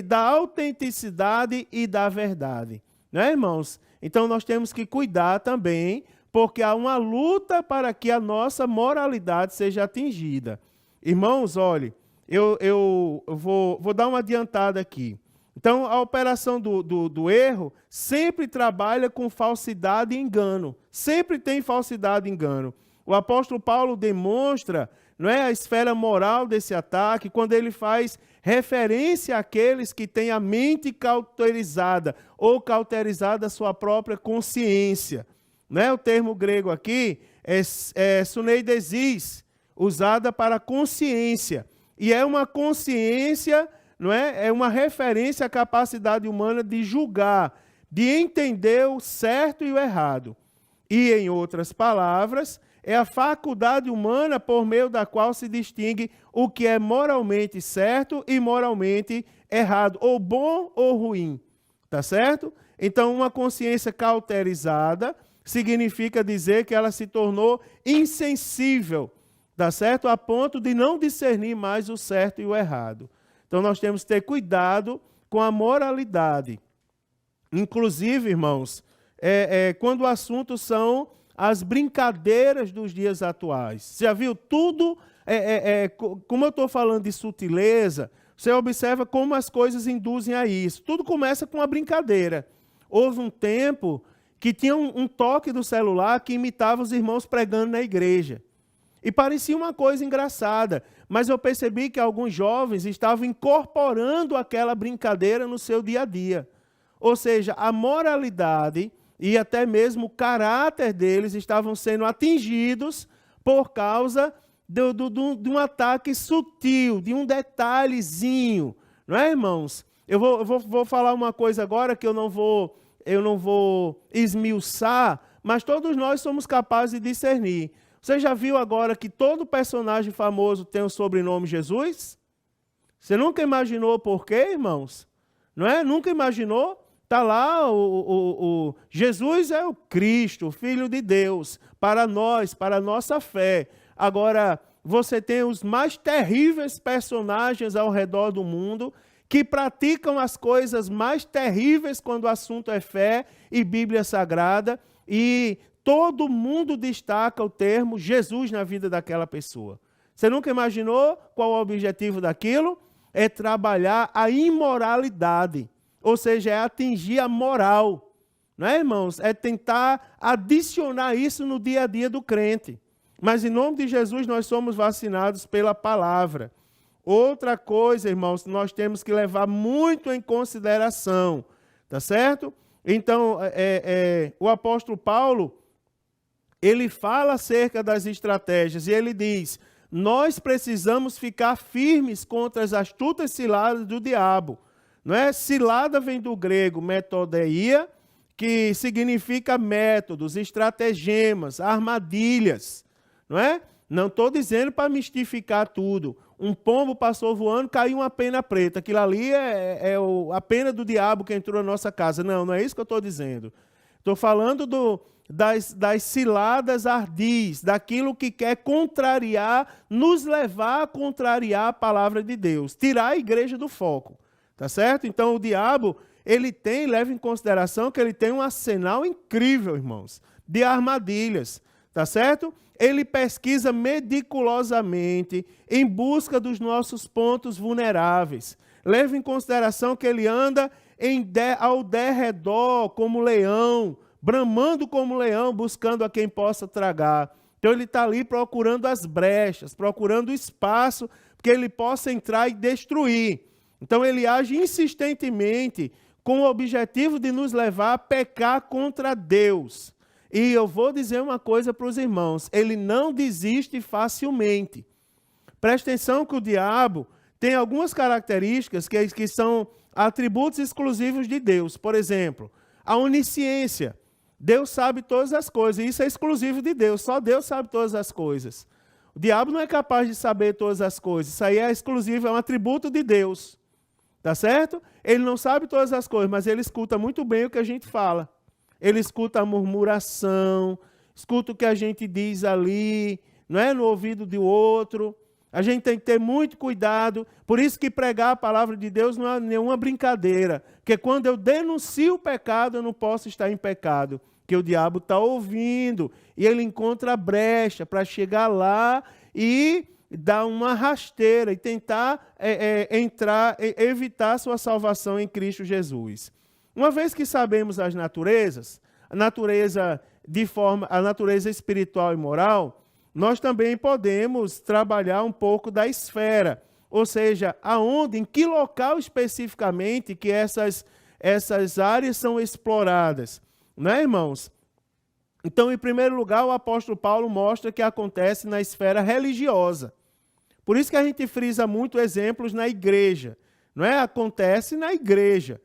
da autenticidade e da verdade. Não é, irmãos? Então, nós temos que cuidar também, porque há uma luta para que a nossa moralidade seja atingida. Irmãos, olhe, eu vou dar uma adiantada aqui. Então, a operação do erro sempre trabalha com falsidade e engano. Sempre tem falsidade e engano. O apóstolo Paulo demonstra não é, a esfera moral desse ataque, quando ele faz referência àqueles que têm a mente cauterizada ou cauterizada a sua própria consciência. Né? O termo grego aqui é suneidesis, usada para consciência. E é uma consciência, não é? É uma referência à capacidade humana de julgar, de entender o certo e o errado. E, em outras palavras, é a faculdade humana por meio da qual se distingue o que é moralmente certo e moralmente errado, ou bom ou ruim. Tá certo? Então, uma consciência cauterizada significa dizer que ela se tornou insensível, tá certo? A ponto de não discernir mais o certo e o errado. Então, nós temos que ter cuidado com a moralidade. Inclusive, irmãos, quando o assunto são as brincadeiras dos dias atuais. Você já viu tudo, como eu estou falando de sutileza, você observa como as coisas induzem a isso. Tudo começa com uma brincadeira. Houve um tempo que tinha um toque do celular que imitava os irmãos pregando na igreja. E parecia uma coisa engraçada, mas eu percebi que alguns jovens estavam incorporando aquela brincadeira no seu dia a dia. Ou seja, a moralidade e até mesmo o caráter deles estavam sendo atingidos por causa de um ataque sutil, de um detalhezinho. Não é, irmãos? Eu vou falar uma coisa agora que eu não vou esmiuçar, mas todos nós somos capazes de discernir. Você já viu agora que todo personagem famoso tem o sobrenome Jesus? Você nunca imaginou por quê, irmãos? Não é? Nunca imaginou? Está lá, Jesus é o Cristo, o Filho de Deus, para nós, para a nossa fé. Agora, você tem os mais terríveis personagens ao redor do mundo que praticam as coisas mais terríveis quando o assunto é fé e Bíblia Sagrada, e todo mundo destaca o termo Jesus na vida daquela pessoa. Você nunca imaginou qual o objetivo daquilo? É trabalhar a imoralidade. Ou seja, é atingir a moral, não é, irmãos? É tentar adicionar isso no dia a dia do crente. Mas em nome de Jesus nós somos vacinados pela palavra. Outra coisa, irmãos, nós temos que levar muito em consideração, tá certo? Então, o apóstolo Paulo, ele fala acerca das estratégias e ele diz: nós precisamos ficar firmes contra as astutas ciladas do diabo. Não é? Cilada vem do grego metodeia, que significa métodos, estratagemas, armadilhas. Não é? Não estou dizendo para mistificar tudo. Um pombo passou voando, caiu uma pena preta. Aquilo ali a pena do diabo que entrou na nossa casa. Não, não é isso que eu estou dizendo. Estou falando das ciladas ardis, daquilo que quer contrariar, nos levar a contrariar a palavra de Deus, tirar a igreja do foco. Tá certo? Então o diabo, leva em consideração que ele tem um arsenal incrível, irmãos, de armadilhas. Tá certo? Ele pesquisa meticulosamente em busca dos nossos pontos vulneráveis. Leva em consideração que ele anda ao derredor como leão, bramando como leão, buscando a quem possa tragar. Então ele está ali procurando as brechas, procurando o espaço que ele possa entrar e destruir. Então ele age insistentemente com o objetivo de nos levar a pecar contra Deus. E eu vou dizer uma coisa para os irmãos, ele não desiste facilmente. Presta atenção que o diabo tem algumas características que são atributos exclusivos de Deus. Por exemplo, a onisciência. Deus sabe todas as coisas, e isso é exclusivo de Deus, só Deus sabe todas as coisas. O diabo não é capaz de saber todas as coisas, isso aí é exclusivo, é um atributo de Deus. Tá certo? Ele não sabe todas as coisas, mas ele escuta muito bem o que a gente fala. Ele escuta a murmuração, escuta o que a gente diz ali, não é? No ouvido do outro. A gente tem que ter muito cuidado. Por isso que pregar a palavra de Deus não é nenhuma brincadeira. Porque quando eu denuncio o pecado, eu não posso estar em pecado. Porque o diabo está ouvindo e ele encontra brecha para chegar lá e dar uma rasteira e tentar evitar sua salvação em Cristo Jesus. Uma vez que sabemos as naturezas, a natureza espiritual e moral, nós também podemos trabalhar um pouco da esfera, ou seja, aonde, em que local especificamente que essas áreas são exploradas, né, irmãos? Então, em primeiro lugar, o apóstolo Paulo mostra que acontece na esfera religiosa. Por isso que a gente frisa muito exemplos na igreja, não é? Acontece na igreja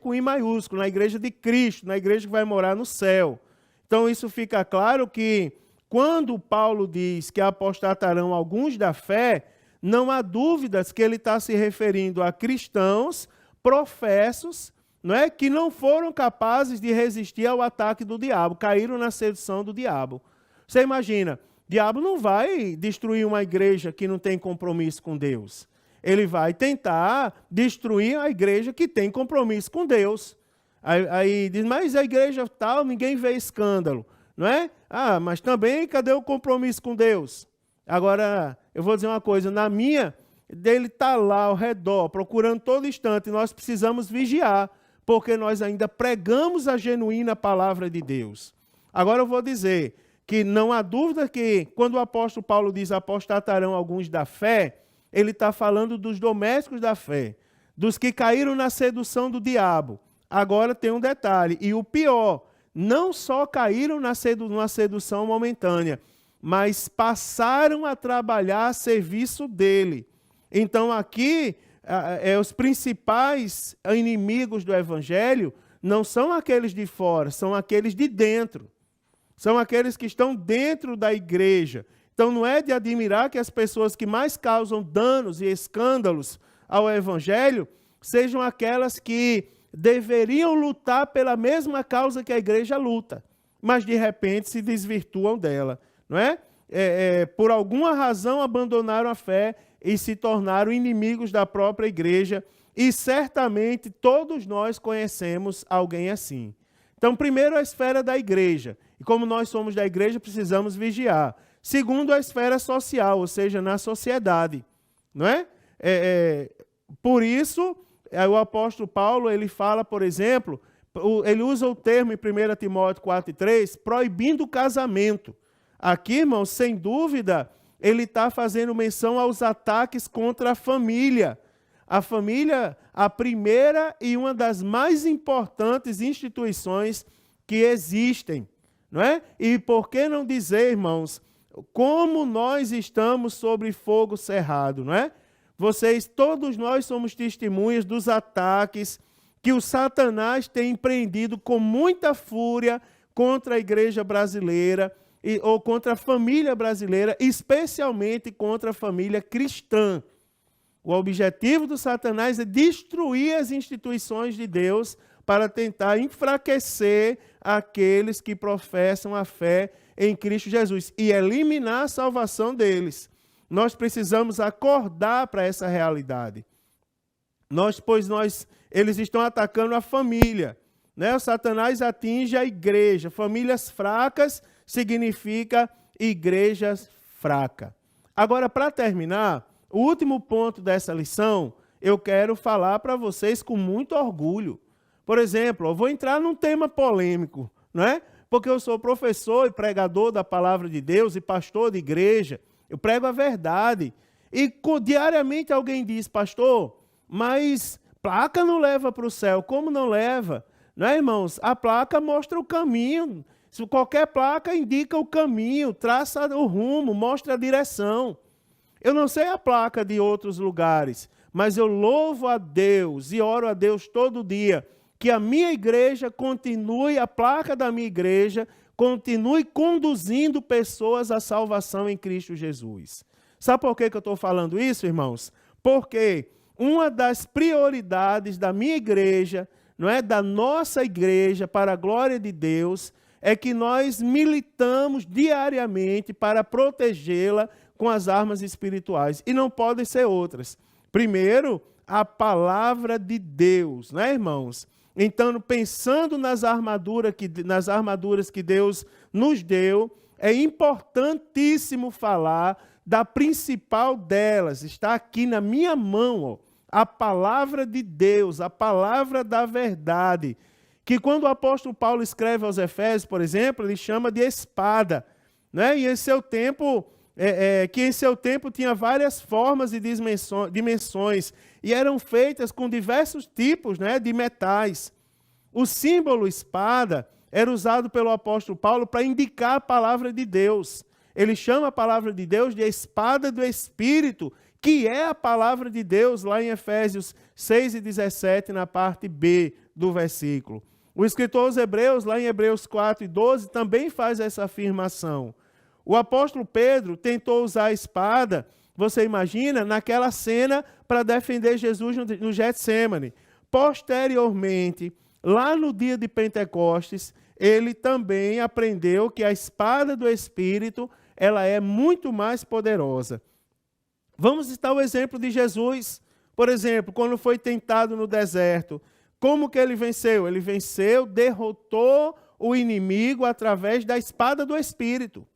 com I maiúsculo, na igreja de Cristo, na igreja que vai morar no céu. Então, isso fica claro que quando Paulo diz que apostatarão alguns da fé, não há dúvidas que ele está se referindo a cristãos professos, não é? Que não foram capazes de resistir ao ataque do diabo, caíram na sedução do diabo. Você imagina, o diabo não vai destruir uma igreja que não tem compromisso com Deus. Ele vai tentar destruir a igreja que tem compromisso com Deus. Aí diz, mas a igreja tal, ninguém vê escândalo, não é? Ah, mas também, cadê o compromisso com Deus? Agora, eu vou dizer uma coisa, na minha, dele está lá ao redor, procurando todo instante, nós precisamos vigiar, porque nós ainda pregamos a genuína palavra de Deus. Agora eu vou dizer que não há dúvida que, quando o apóstolo Paulo diz apostatarão alguns da fé, ele está falando dos domésticos da fé, dos que caíram na sedução do diabo. Agora tem um detalhe, e o pior, não só caíram numa sedução momentânea, mas passaram a trabalhar a serviço dele. Então aqui, os principais inimigos do evangelho não são aqueles de fora, são aqueles de dentro. São aqueles que estão dentro da igreja. Então não é de admirar que as pessoas que mais causam danos e escândalos ao evangelho sejam aquelas que deveriam lutar pela mesma causa que a igreja luta, mas de repente se desvirtuam dela, não é? Por alguma razão abandonaram a fé e se tornaram inimigos da própria igreja, e certamente todos nós conhecemos alguém assim. Então, primeiro, a esfera da igreja, e como nós somos da igreja, precisamos vigiar. Segundo, a esfera social, ou seja, na sociedade, não é? Por isso, o apóstolo Paulo, ele fala, por exemplo, ele usa o termo em 1 Timóteo 4,3, proibindo o casamento. Aqui, irmãos, sem dúvida, ele está fazendo menção aos ataques contra a família. A família, a primeira e uma das mais importantes instituições que existem, não é? E por que não dizer, irmãos, como nós estamos sobre fogo cerrado, não é? Todos nós somos testemunhas dos ataques que o Satanás tem empreendido com muita fúria contra a igreja brasileira, ou contra a família brasileira, especialmente contra a família cristã. O objetivo do Satanás é destruir as instituições de Deus para tentar enfraquecer aqueles que professam a fé em Cristo Jesus e eliminar a salvação deles. Nós precisamos acordar para essa realidade. Eles estão atacando a família, né? O Satanás atinge a igreja. Famílias fracas significa igreja fraca. Agora, para terminar, o último ponto dessa lição, eu quero falar para vocês com muito orgulho. Por exemplo, eu vou entrar num tema polêmico, não é? Porque eu sou professor e pregador da palavra de Deus e pastor de igreja. Eu prego a verdade. E diariamente alguém diz, pastor, mas placa não leva para o céu. Como não leva? Não é, irmãos? A placa mostra o caminho. Qualquer placa indica o caminho, traça o rumo, mostra a direção. Eu não sei a placa de outros lugares, mas eu louvo a Deus e oro a Deus todo dia que a minha igreja continue, a placa da minha igreja continue conduzindo pessoas à salvação em Cristo Jesus. Sabe por que eu estou falando isso, irmãos? Porque uma das prioridades da minha igreja, não é, da nossa igreja, para a glória de Deus, é que nós militamos diariamente para protegê-la com as armas espirituais. E não podem ser outras. Primeiro, a palavra de Deus, né, irmãos? Então, pensando nas armaduras que Deus nos deu, é importantíssimo falar da principal delas. Está aqui na minha mão, ó, a palavra de Deus, a palavra da verdade. Que quando o apóstolo Paulo escreve aos Efésios, por exemplo, ele chama de espada. né? E em seu tempo, que em seu tempo tinha várias formas e dimensões, e eram feitas com diversos tipos, né, de metais. O símbolo espada era usado pelo apóstolo Paulo para indicar a palavra de Deus. Ele chama a palavra de Deus de espada do Espírito, que é a palavra de Deus, lá em Efésios 6:17, na parte B do versículo. O escritor aos Hebreus, lá em Hebreus 4:12, também faz essa afirmação. O apóstolo Pedro tentou usar a espada, você imagina, naquela cena para defender Jesus no Getsêmani. Posteriormente, lá no dia de Pentecostes, ele também aprendeu que a espada do Espírito, ela é muito mais poderosa. Vamos citar o exemplo de Jesus. Por exemplo, quando foi tentado no deserto, como que ele venceu? Ele venceu, derrotou o inimigo através da espada do Espírito.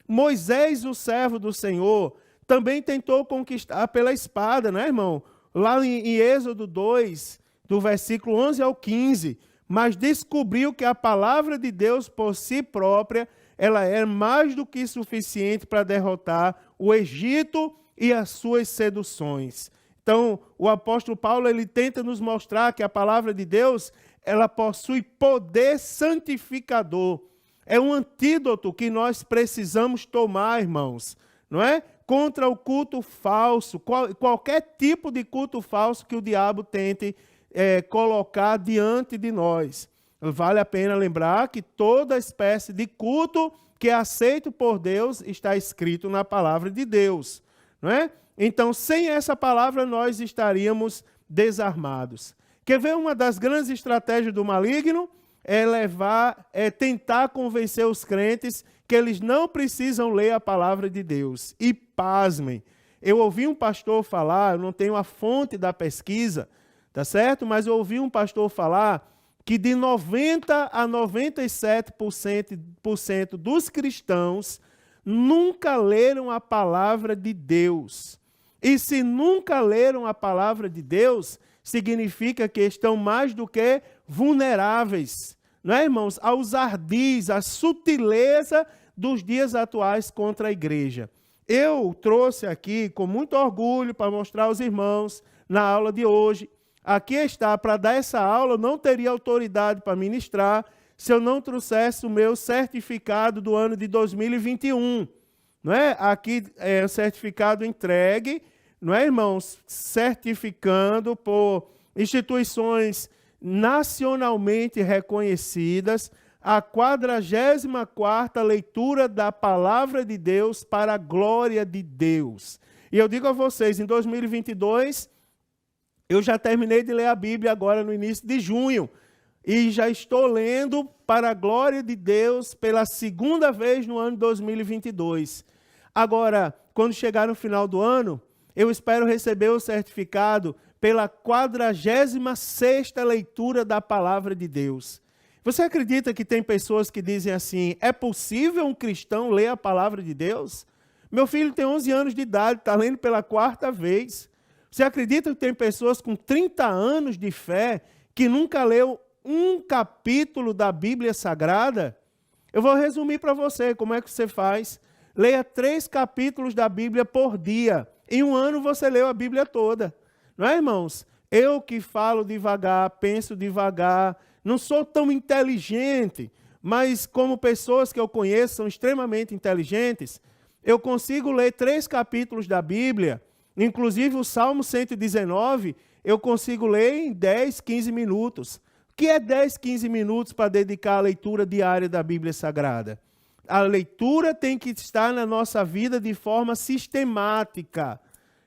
Moisés, o servo do Senhor, também tentou conquistar pela espada, né, irmão? Lá em Êxodo 2, do versículo 11 ao 15, mas descobriu que a palavra de Deus por si própria, ela é mais do que suficiente para derrotar o Egito e as suas seduções. Então, o apóstolo Paulo, ele tenta nos mostrar que a palavra de Deus, ela possui poder santificador. É um antídoto que nós precisamos tomar, irmãos, não é? Contra o culto falso, qualquer tipo de culto falso que o diabo tente colocar diante de nós. Vale a pena lembrar que toda espécie de culto que é aceito por Deus está escrito na palavra de Deus, não é? Então, sem essa palavra, nós estaríamos desarmados. Quer ver uma das grandes estratégias do maligno? É tentar convencer os crentes que eles não precisam ler a palavra de Deus. E pasmem, eu ouvi um pastor falar, eu não tenho a fonte da pesquisa, tá certo? Mas eu ouvi um pastor falar que de 90% a 97% dos cristãos nunca leram a palavra de Deus. E se nunca leram a palavra de Deus, significa que estão mais do que vulneráveis, não é, irmãos? Aos ardis, à sutileza dos dias atuais contra a igreja. Eu trouxe aqui com muito orgulho para mostrar aos irmãos na aula de hoje. Aqui está, para dar essa aula, eu não teria autoridade para ministrar se eu não trouxesse o meu certificado do ano de 2021. Não é? Aqui é o certificado entregue, não é, irmãos? Certificando por instituições nacionalmente reconhecidas a 44ª leitura da Palavra de Deus para a glória de Deus. E eu digo a vocês, em 2022, eu já terminei de ler a Bíblia agora no início de junho, e já estou lendo para a glória de Deus pela segunda vez no ano de 2022. Agora, quando chegar no final do ano, eu espero receber o certificado pela 46ª leitura da Palavra de Deus. Você acredita que tem pessoas que dizem assim, é possível um cristão ler a Palavra de Deus? Meu filho tem 11 anos de idade, está lendo pela 4ª vez. Você acredita que tem pessoas com 30 anos de fé que nunca leu um capítulo da Bíblia Sagrada? Eu vou resumir para você como é que você faz. Leia 3 capítulos da Bíblia por dia. Em um ano você leu a Bíblia toda. Não é, irmãos? Eu que falo devagar, penso devagar, não sou tão inteligente, mas como pessoas que eu conheço são extremamente inteligentes, eu consigo ler 3 capítulos da Bíblia, inclusive o Salmo 119, eu consigo ler em 10, 15 minutos. O que é 10, 15 minutos para dedicar à leitura diária da Bíblia Sagrada? A leitura tem que estar na nossa vida de forma sistemática.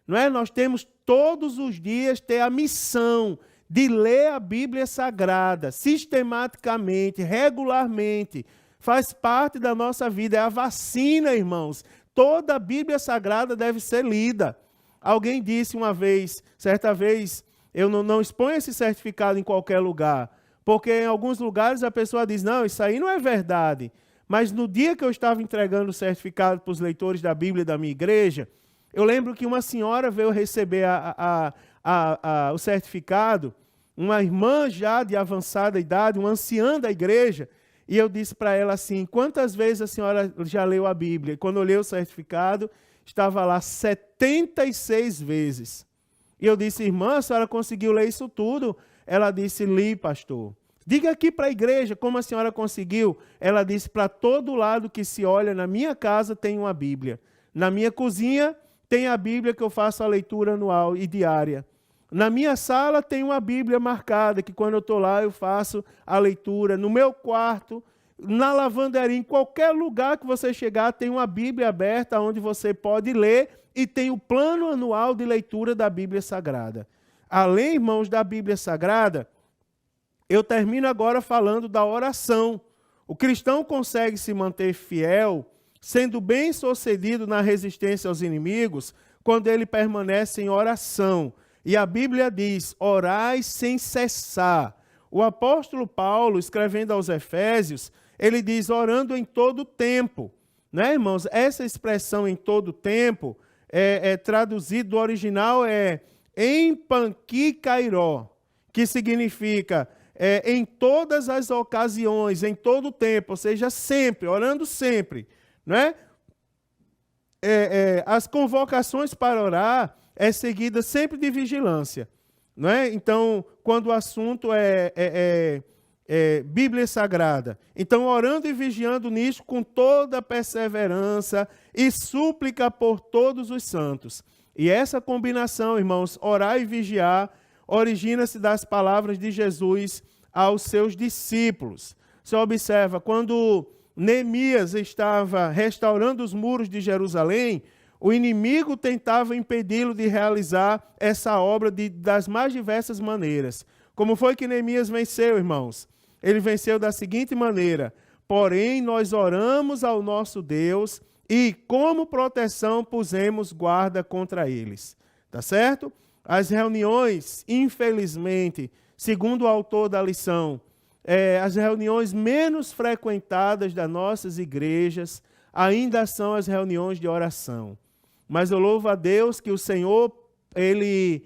Não é? Nós temos todos os dias ter a missão de ler a Bíblia Sagrada, sistematicamente, regularmente. Faz parte da nossa vida, é a vacina, irmãos. Toda a Bíblia Sagrada deve ser lida. Alguém disse uma vez, certa vez, eu não exponho esse certificado em qualquer lugar, porque em alguns lugares a pessoa diz, não, isso aí não é verdade. Mas no dia que eu estava entregando o certificado para os leitores da Bíblia da minha igreja, eu lembro que uma senhora veio receber o certificado, uma irmã já de avançada idade, uma anciã da igreja, E eu disse para ela assim, quantas vezes a senhora já leu a Bíblia? E quando eu olhei o certificado, estava lá 76 vezes. E eu disse, irmã, a senhora conseguiu ler isso tudo? Ela disse, li, pastor. Diga aqui para a igreja como a senhora conseguiu. Ela disse, para todo lado que se olha, na minha casa tem uma Bíblia. Na minha cozinha tem a Bíblia que eu faço a leitura anual e diária. Na minha sala tem uma Bíblia marcada, que quando eu estou lá eu faço a leitura. No meu quarto, na lavanderia, em qualquer lugar que você chegar, tem uma Bíblia aberta onde você pode ler e tem o plano anual de leitura da Bíblia Sagrada. Além, irmãos, da Bíblia Sagrada, eu termino agora falando da oração. O cristão consegue se manter fiel, sendo bem-sucedido na resistência aos inimigos, quando ele permanece em oração. E a Bíblia diz, orai sem cessar. O apóstolo Paulo, escrevendo aos Efésios, ele diz, orando em todo tempo. Né, irmãos? Essa expressão em todo tempo, traduzido do original, em panquikairó, que significa em todas as ocasiões, em todo tempo, ou seja, sempre, orando sempre. Né? As convocações para orar seguida sempre de vigilância. Não é? Então, quando o assunto é Bíblia Sagrada. Então, orando e vigiando nisso com toda perseverança e súplica por todos os santos. E essa combinação, irmãos, orar e vigiar, origina-se das palavras de Jesus aos seus discípulos. Você observa, quando Neemias estava restaurando os muros de Jerusalém, o inimigo tentava impedi-lo de realizar essa obra das mais diversas maneiras. Como foi que Neemias venceu, irmãos? Ele venceu da seguinte maneira: porém, nós oramos ao nosso Deus e, como proteção, pusemos guarda contra eles. Tá certo? As reuniões, infelizmente, segundo o autor da lição, as reuniões menos frequentadas das nossas igrejas ainda são as reuniões de oração. Mas eu louvo a Deus que o Senhor, Ele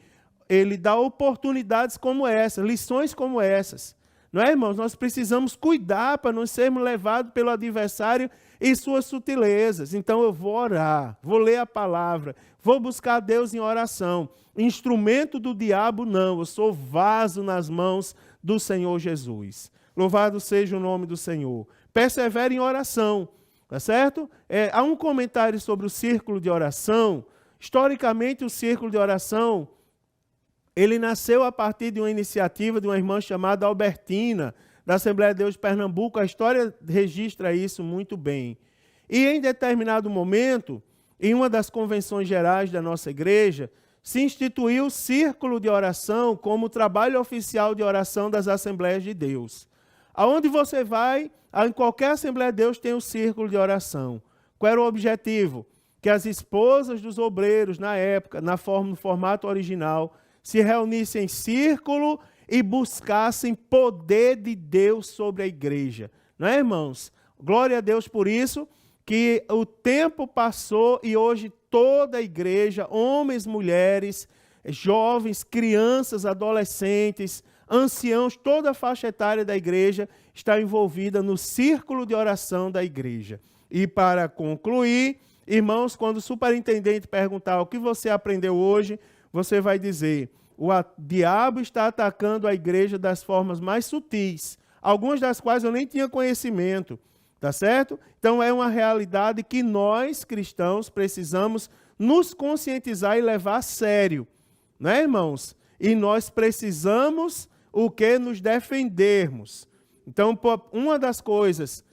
dá oportunidades como essas, lições como essas. Não é, irmãos? Nós precisamos cuidar para não sermos levados pelo adversário e suas sutilezas. Então eu vou orar, vou ler a palavra, vou buscar Deus em oração. Instrumento do diabo não, eu sou vaso nas mãos do Senhor Jesus. Louvado seja o nome do Senhor. Persevere em oração. Tá certo? Há um comentário sobre o círculo de oração. Historicamente, o círculo de oração, ele nasceu a partir de uma iniciativa de uma irmã chamada Albertina, da Assembleia de Deus de Pernambuco. A história registra isso muito bem. E em determinado momento, em uma das convenções gerais da nossa igreja, se instituiu o círculo de oração como trabalho oficial de oração das Assembleias de Deus. Aonde você vai, em qualquer Assembleia de Deus tem um círculo de oração. Qual era o objetivo? Que as esposas dos obreiros, na época, no formato original, se reunissem em círculo e buscassem poder de Deus sobre a igreja. Não é, irmãos? Glória a Deus por isso, que o tempo passou e hoje toda a igreja, homens, mulheres, jovens, crianças, adolescentes, anciãos, toda a faixa etária da igreja está envolvida no círculo de oração da igreja. E para concluir, irmãos, quando o superintendente perguntar o que você aprendeu hoje, você vai dizer, o diabo está atacando a igreja das formas mais sutis, algumas das quais eu nem tinha conhecimento, tá certo? Então é uma realidade que nós, cristãos, precisamos nos conscientizar e levar a sério, né, irmãos? E nós precisamos o que? Nos defendermos. Então, uma das coisas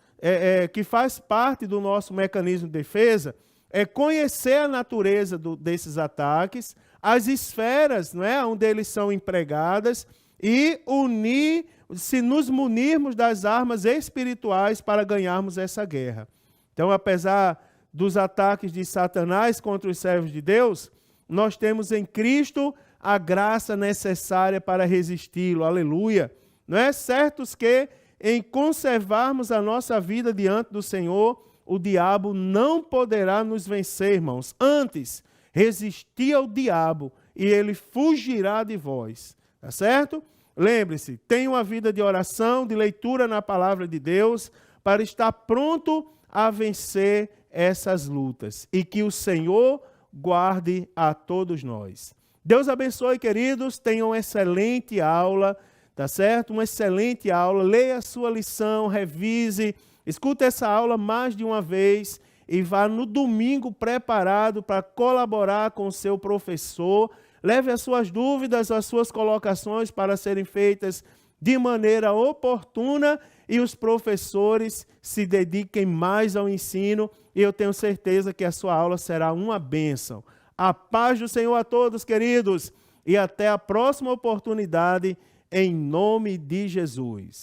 que faz parte do nosso mecanismo de defesa é conhecer a natureza desses ataques, as esferas, não é, onde eles são empregadas e se nos munirmos das armas espirituais para ganharmos essa guerra. Então, apesar dos ataques de Satanás contra os servos de Deus, nós temos em Cristo a graça necessária para resisti-lo. Aleluia! Não é? Certos que, em conservarmos a nossa vida diante do Senhor, o diabo não poderá nos vencer, irmãos. Antes, resistir ao diabo e ele fugirá de vós. Tá certo? lembre-se, tenha uma vida de oração, de leitura na palavra de Deus, para estar pronto a vencer essas lutas. E que o Senhor guarde a todos nós. Deus abençoe, queridos. Tenham uma excelente aula, tá certo? Uma excelente aula. Leia a sua lição, revise, escute essa aula mais de uma vez e vá no domingo preparado para colaborar com o seu professor. Leve as suas dúvidas, as suas colocações para serem feitas de maneira oportuna e os professores se dediquem mais ao ensino e eu tenho certeza que a sua aula será uma bênção. A paz do Senhor a todos, queridos, e até a próxima oportunidade, em nome de Jesus.